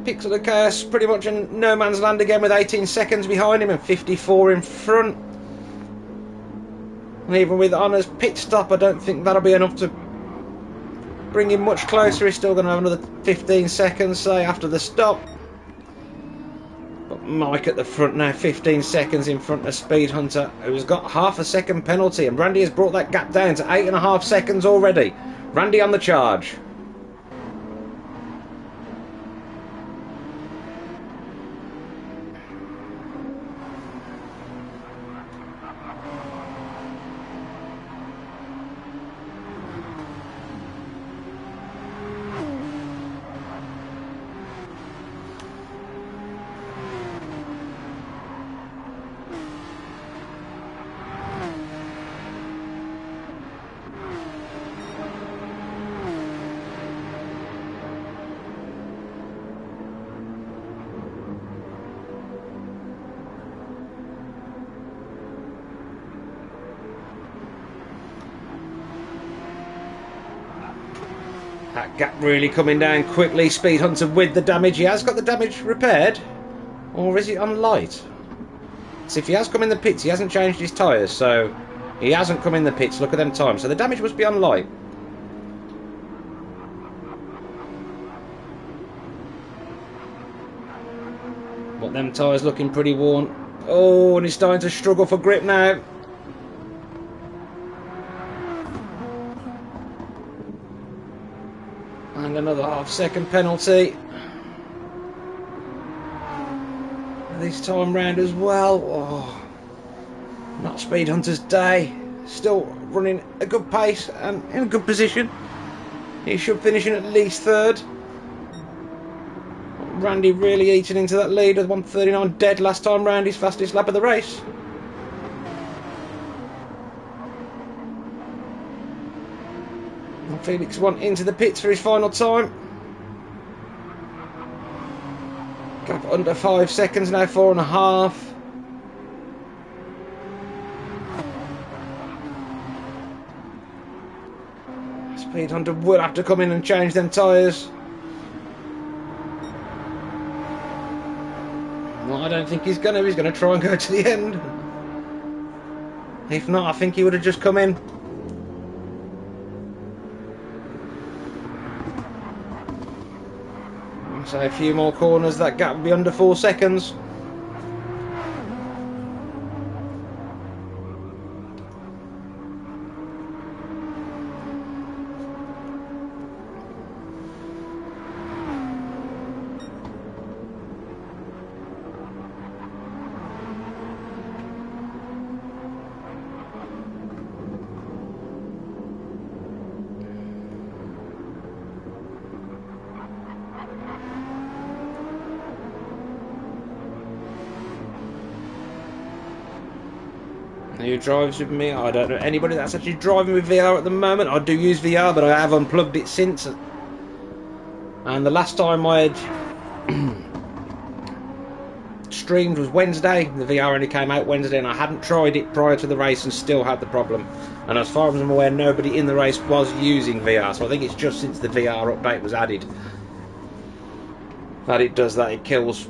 Pixel of Chaos pretty much in no man's land again with 18 seconds behind him and 54 in front. And even with Honor's pit stop, I don't think that'll be enough to bring him much closer. He's still going to have another 15 seconds, say, after the stop. But Mike at the front now, 15 seconds in front of Speed Hunter, who's got half a second penalty. And Randy has brought that gap down to 8.5 seconds already. Randy on the charge. That gap really coming down quickly. Speed Hunter with the damage. He has got the damage repaired. Or is it on light? So if he has come in the pits, he hasn't changed his tyres. So he hasn't come in the pits. Look at them times. So the damage must be on light. But them tyres looking pretty worn. Oh, and he's starting to struggle for grip now. And another half-second penalty. This time round as well. Oh, not Speed Hunter's day. Still running a good pace and in a good position. He should finish in at least third. Randy really eating into that lead with 1:39 dead last time round, his fastest lap of the race. And Felix went into the pits for his final time. Gap under 5 seconds now, 4.5. Speed Hunter will have to come in and change them tyres. Well, I don't think he's going to. He's going to try and go to the end. If not, I think he would have just come in. So a few more corners, that gap will be under 4 seconds. Who drives with me? I don't know anybody that's actually driving with VR at the moment. I do use VR, but I have unplugged it since. And the last time I had streamed was Wednesday. The VR only came out Wednesday, and I hadn't tried it prior to the race and still had the problem. And as far as I'm aware, nobody in the race was using VR. So I think it's just since the VR update was added that it does that. It kills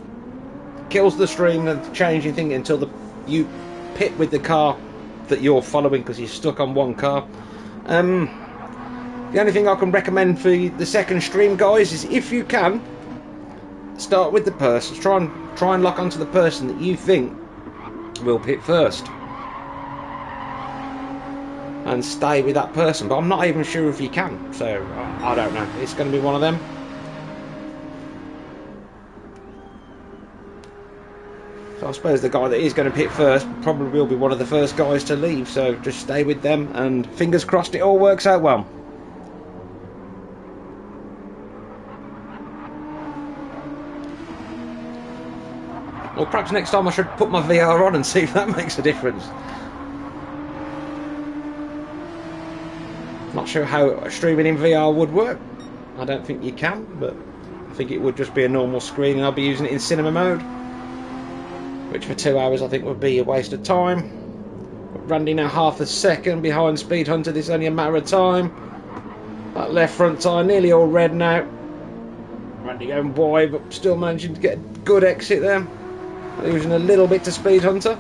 the stream and changing thing until you pit with the car that you're following, because you're stuck on one car. The only thing I can recommend for the second stream, guys, is if you can start with the person, try and lock onto the person that you think will pit first and stay with that person. But I'm not even sure if you can, so I don't know. It's going to be one of them. So I suppose the guy that is going to pit first probably will be one of the first guys to leave, so just stay with them and fingers crossed it all works out well. Well, perhaps next time I should put my VR on and see if that makes a difference. Not sure how streaming in VR would work. I don't think you can, but I think it would just be a normal screen and I'll be using it in cinema mode, which for 2 hours I think would be a waste of time. But Randy now half a second behind Speed Hunter. This is only a matter of time. That left front tyre nearly all red now. Randy going wide, but still managing to get a good exit there. Losing a little bit to Speed Hunter.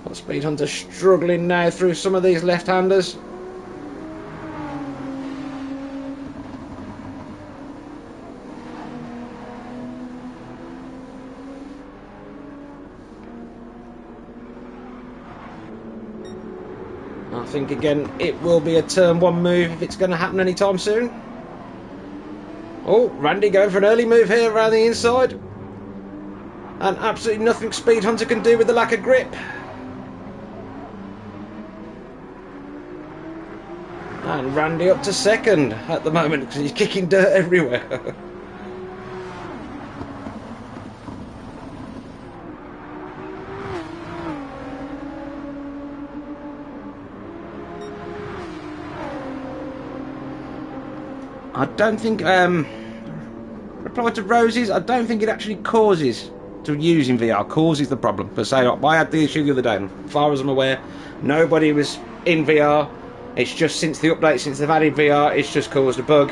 But Speed Hunter struggling now through some of these left-handers. I think again it will be a turn one move if it's going to happen anytime soon. Oh, Randy going for an early move here around the inside, and absolutely nothing Speed Hunter can do with the lack of grip. And Randy up to second at the moment because he's kicking dirt everywhere. I don't think, reply to Roses, I don't think it actually causes, to using VR, causes the problem. But say, I had the issue the other day, and as far as I'm aware, nobody was in VR. It's just since the update, since they've added VR, it's just caused a bug.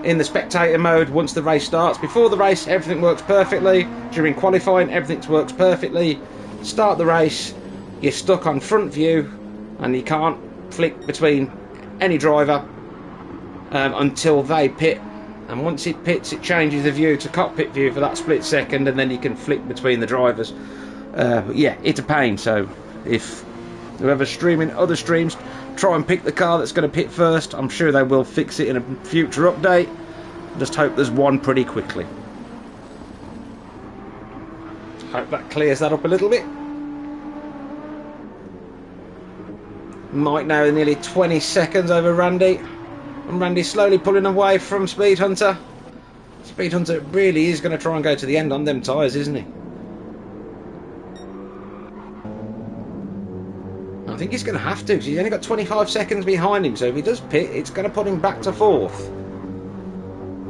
In the spectator mode, once the race starts, before the race, everything works perfectly. During qualifying, everything works perfectly. Start the race, you're stuck on front view, and you can't flick between any driver until they pit, and once it pits it changes the view to cockpit view for that split second, and then you can flick between the drivers. But yeah, it's a pain. So if whoever's streaming other streams, try and pick the car that's going to pit first. I'm sure they will fix it in a future update. Just hope there's one pretty quickly. Hope that clears that up a little bit. Mike now nearly 20 seconds over Randy. And Randy slowly pulling away from Speed Hunter. Speed Hunter really is going to try and go to the end on them tyres, isn't he? I think he's going to have to, because he's only got 25 seconds behind him, so if he does pit, it's going to put him back to fourth.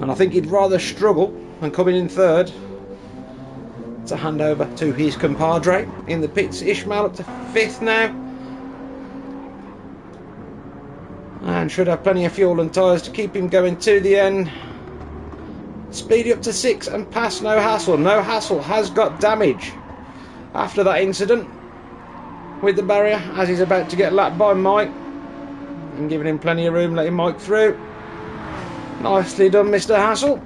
And I think he'd rather struggle than coming in third. To hand over to his compadre in the pits. Ishmael up to fifth now. And should have plenty of fuel and tyres to keep him going to the end. Speedy up to sixth and past No Hassle. No Hassle has got damage after that incident with the barrier, as he's about to get lapped by Mike. And giving him plenty of room, letting Mike through. Nicely done, Mr. Hassle.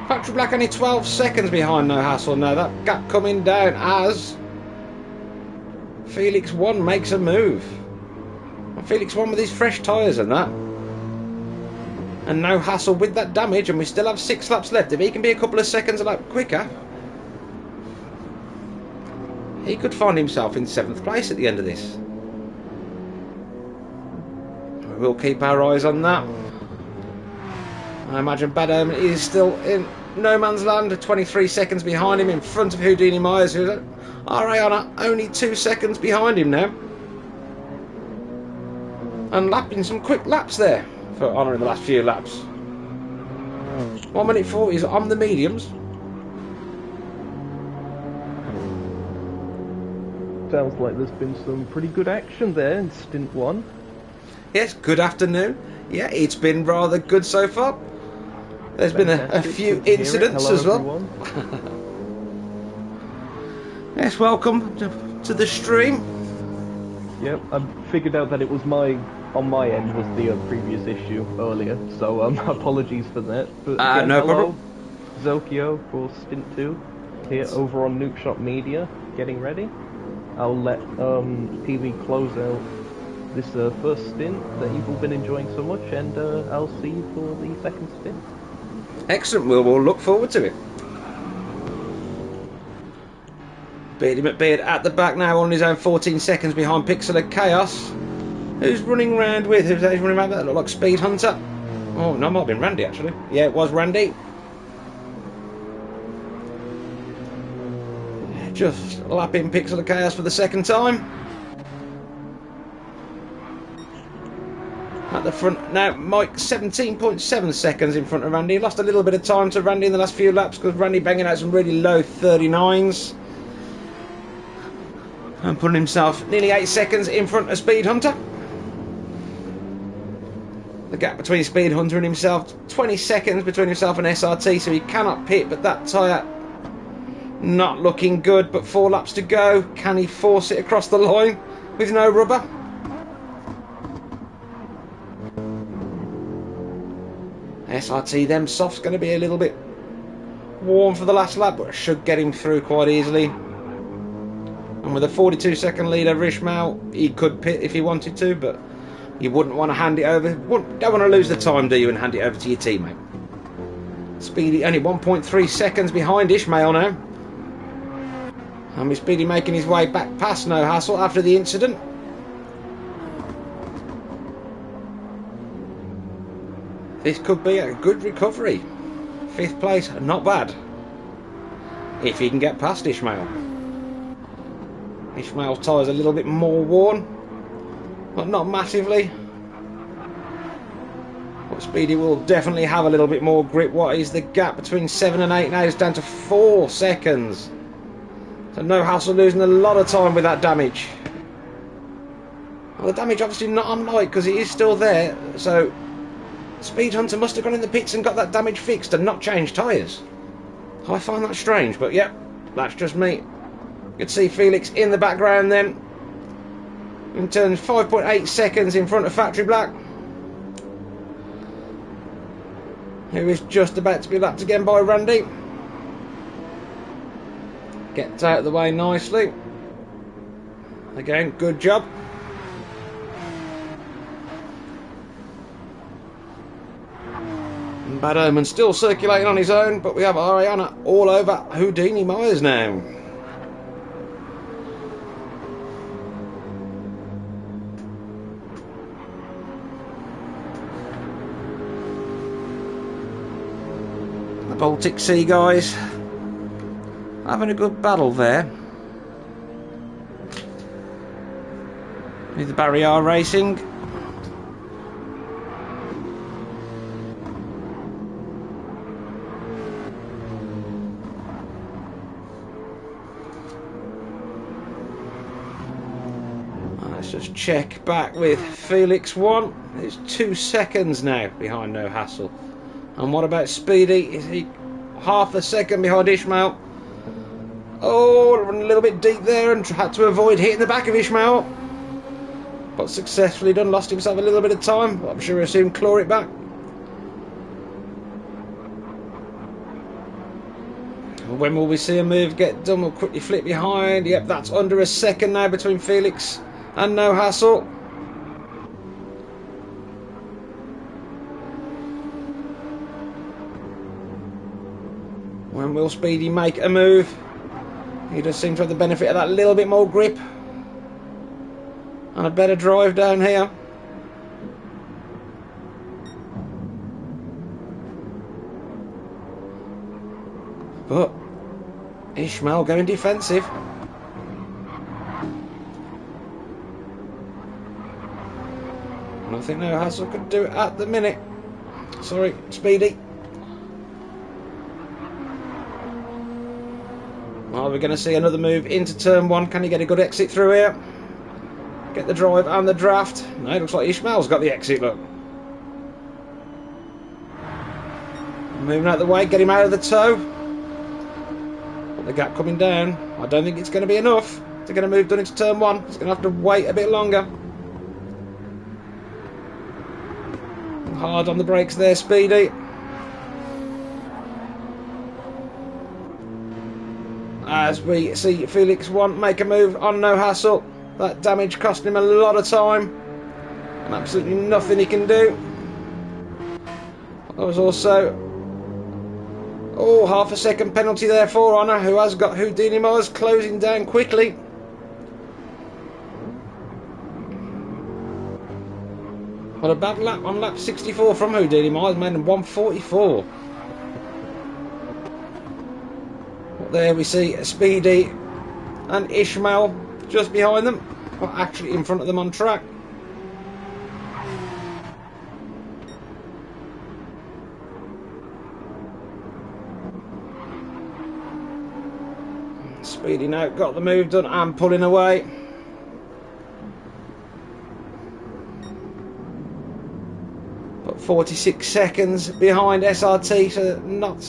Factory Black only 12 seconds behind No Hassle now. That gap coming down as Felix 1 makes a move. And Felix 1 with his fresh tyres and that. And No Hassle with that damage, and we still have 6 laps left. If he can be a couple of seconds a lap quicker, he could find himself in 7th place at the end of this. We'll keep our eyes on that. I imagine Bad Omen is still in no man's land, 23 seconds behind him, in front of Houdini Myers, who's at RA Honor only 2 seconds behind him now. And lapping some quick laps there for Honor in the last few laps. 1 minute 40 is on the mediums. Sounds like there's been some pretty good action there in stint 1. Yes, good afternoon. Yeah, it's been rather good so far. There's Fantastic. been a few incidents as well. Yes, welcome to the stream. Yep, I figured out that it was on my end was the previous issue earlier, so apologies for that. But again, no hello, problem. Zokio for stint 2 here over on Nuke Shop Media, getting ready. I'll let PV close out this first stint that you've all been enjoying so much, and I'll see you for the second stint. Excellent, we'll look forward to it. Beardy McBeard at the back now on his own, 14 seconds behind Pixel of Chaos. Who's running around with? Who's running around with? That look like Speed Hunter. Oh, no, it might have been Randy actually. Yeah, it was Randy. Just lapping Pixel of Chaos for the second time. At the front now, Mike 17.7 seconds in front of Randy. Lost a little bit of time to Randy in the last few laps because Randy banging out some really low 39s. And putting himself nearly 8 seconds in front of Speed Hunter. The gap between Speed Hunter and himself, 20 seconds between himself and SRT, so he cannot pit, but that tyre not looking good, but 4 laps to go. Can he force it across the line with no rubber? SRT, them softs going to be a little bit warm for the last lap, but should get him through quite easily. And with a 42-second lead over Ishmael, he could pit if he wanted to, but you wouldn't want to hand it over. Don't want to lose the time, do you, and hand it over to your teammate. Speedy only 1.3 seconds behind Ishmael now. And with Speedy making his way back past No Hassle after the incident. This could be a good recovery. 5th place, not bad. If he can get past Ishmael. Ishmael's tyre's a little bit more worn, but not massively. But Speedy will definitely have a little bit more grip. What is the gap between 7 and 8 now? It's down to 4 seconds. So No Hassle losing a lot of time with that damage. Well, the damage obviously not on Mike because it is still there. So Speed Hunter must have gone in the pits and got that damage fixed and not changed tyres. I find that strange, but yep, that's just me. You can see Felix in the background then. In turns 5.8 seconds in front of Factory Black, who is just about to be lapped again by Randy. Gets out of the way nicely. Again, good job. And Bad Omen still circulating on his own, but we have Ariana all over Houdini Myers now. The Baltic Sea guys having a good battle there. With the Barrier Racing. Let's just check back with Felix 1. It's 2 seconds now behind No Hassle. And what about Speedy? Is he half a second behind Ishmael? Oh, a little bit deep there and had to avoid hitting the back of Ishmael. But successfully done, lost himself a little bit of time. But I'm sure he'll soon claw it back. When will we see a move get done? We'll quickly flip behind. Yep, that's under a second now between Felix and No Hassle. When will Speedy make a move? He does seem to have the benefit of that little bit more grip. And a better drive down here. But Ishmael going defensive. Nothing No Hassle could do at the minute. Sorry, Speedy. Are we going to see another move into turn 1? Can he get a good exit through here? Get the drive and the draft. No, it looks like Ishmael's got the exit, look. Moving out of the way, get him out of the toe. But the gap coming down. I don't think it's going to be enough to get a move done into turn 1. It's going to have to wait a bit longer. Hard on the brakes there, Speedy. As we see Felix 1 make a move on No Hassle. That damage costing him a lot of time. And absolutely nothing he can do. There was also half a second penalty there for Honor, who has got Houdini Myers closing down quickly. What a bad lap on lap 64 from Houdini Myers, made him 144. There we see Speedy and Ishmael just behind them, or actually in front of them on track. Speedy now got the move done and pulling away. But 46 seconds behind SRT, so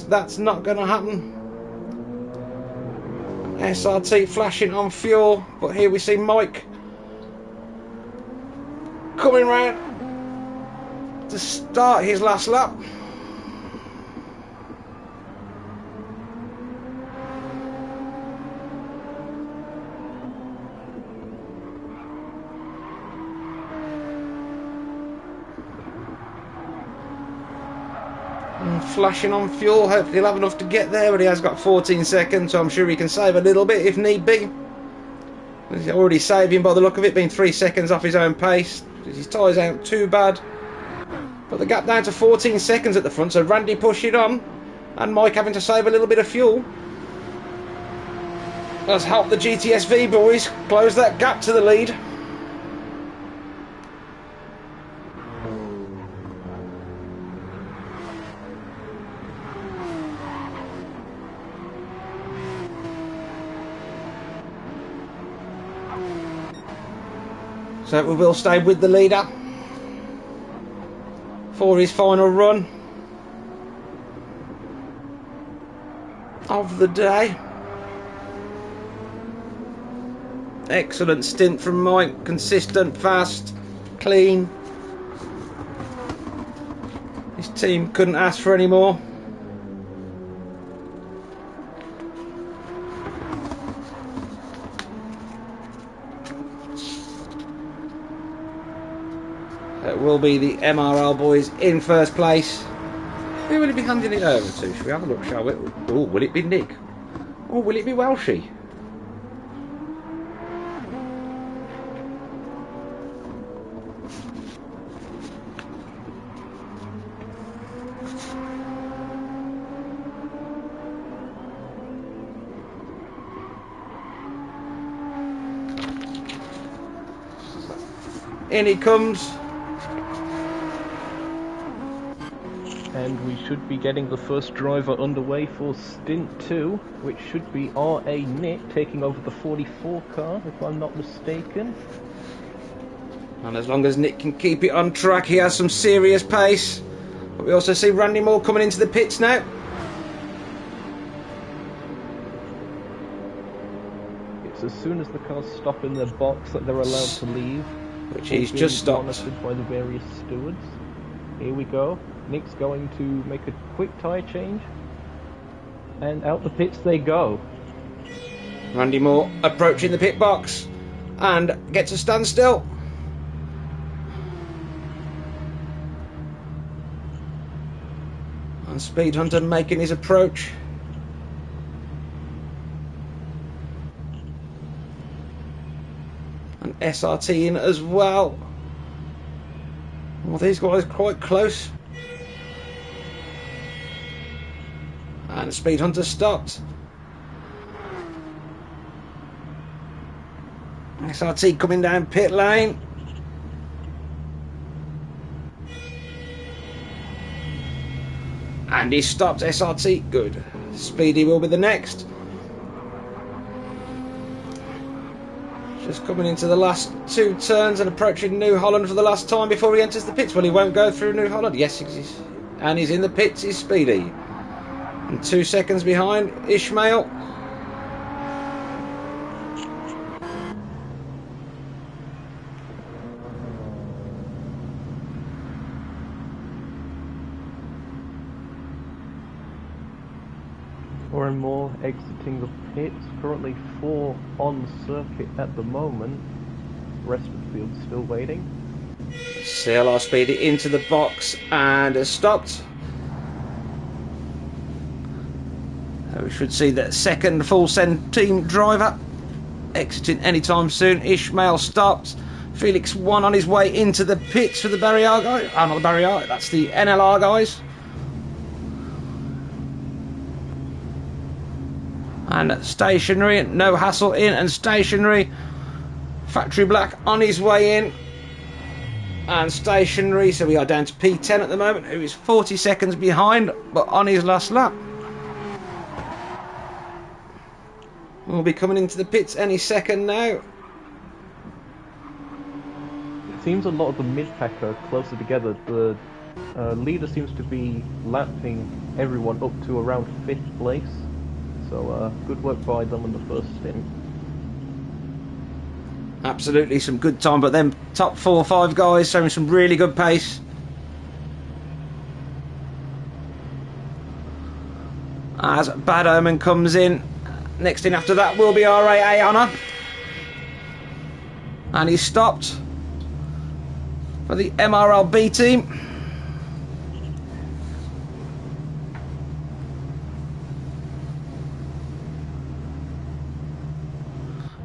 that's not going to happen. SRT flashing on fuel, but here we see Mike coming round to start his last lap. Flashing on fuel, hopefully he'll have enough to get there, but he has got 14 seconds, so I'm sure he can save a little bit if need be. He's already saving by the look of it, being 3 seconds off his own pace. His tyres aren't too bad, but the gap down to 14 seconds at the front, so Randy push it on, and Mike having to save a little bit of fuel. Let's help the GTSV boys close that gap to the lead. So we will stay with the leader for his final run of the day. Excellent stint from Mike, consistent, fast, clean. His team couldn't ask for any more. will be the MRL boys in first place. Who will he be handing it over to? Shall we have a look, shall we? Oh, will it be Nick? Or will it be Welshie? In he comes. And we should be getting the first driver underway for stint 2, which should be R.A. Nick taking over the 44 car, if I'm not mistaken. And as long as Nick can keep it on track, he has some serious pace. But we also see Randy Moore coming into the pits now. It's as soon as the cars stop in their box that they're allowed to leave. Which he's just stopped. Monitored by the various stewards. Here we go. Nick's going to make a quick tyre change. And out the pits they go. Randy Moore approaching the pit box and gets a standstill. And Speed Hunter making his approach. And SRT in as well. Well, these guys are quite close. And Speed Hunter stopped. SRT coming down pit lane. And he stopped SRT. Good. Speedy will be the next. Just coming into the last 2 turns and approaching New Holland for the last time before he enters the pits. Well, he won't go through New Holland. Yes, and he's in the pits. He's Speedy. And 2 seconds behind Ishmael. More and more exiting the pits. Currently 4 on circuit at the moment. The rest of the field's still waiting. CLR Speedy into the box and has stopped. We should see the second full send team driver exiting anytime soon. Ishmael stopped. Felix 1 on his way into the pits for the Barrier guy. Oh, not the Barrier, that's the NLR guys. And stationary, no hassle in and stationary. Factory Black on his way in. And stationary, so we are down to P10 at the moment, who is 40 seconds behind, but on his last lap. We'll be coming into the pits any second now. It seems a lot of the mid-pack are closer together. The leader seems to be lapping everyone up to around 5th place. So good work by them on the first stint. Absolutely some good time, but them top 4 or 5 guys showing some really good pace. As Bad Omen comes in. Next in after that will be RAA Honor. And he's stopped for the MRLB team.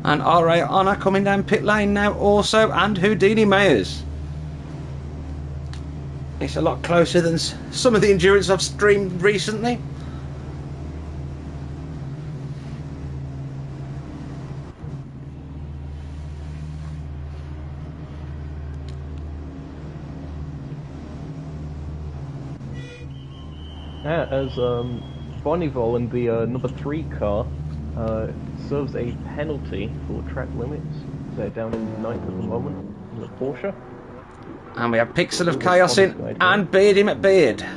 And RA Honor coming down pit lane now also, and Houdini Mayers. It's a lot closer than some of the endurance I've streamed recently. Yeah, as Ponyboy in the number 3 car serves a penalty for track limits. They're down in 9th at the moment in the Porsche. And we have Pixel of Chaos in and Beardy McBeard.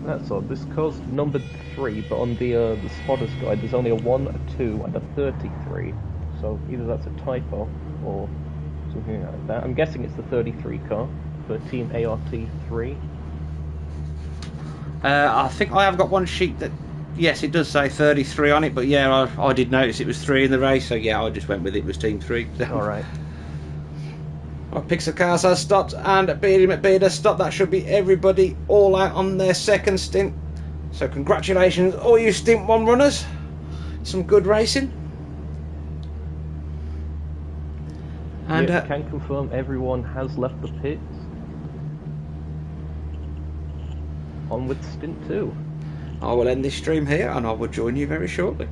That's odd. This car's numbered 3, but on the spotter's guide there's only a 1, a 2, and a 33. so either that's a typo or something like that. I'm guessing it's the 33 car for Team ART3. I think I have got one sheet that, yes, it does say 33 on it, but yeah, I did notice it was 3 in the race, so yeah, I just went with it. It was Team 3. Alright. Right, Pixarcars has stopped, and Beardy McBeard has stopped. That should be everybody all out on their second stint. So congratulations, all you Stint 1 runners. Some good racing. And I can confirm everyone has left the pits. On with Stint 2. I will end this stream here, and I will join you very shortly.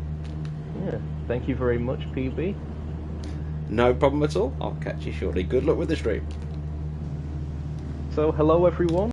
Yeah, thank you very much, PB. No problem at all. I'll catch you shortly. Good luck with the stream. So, hello everyone.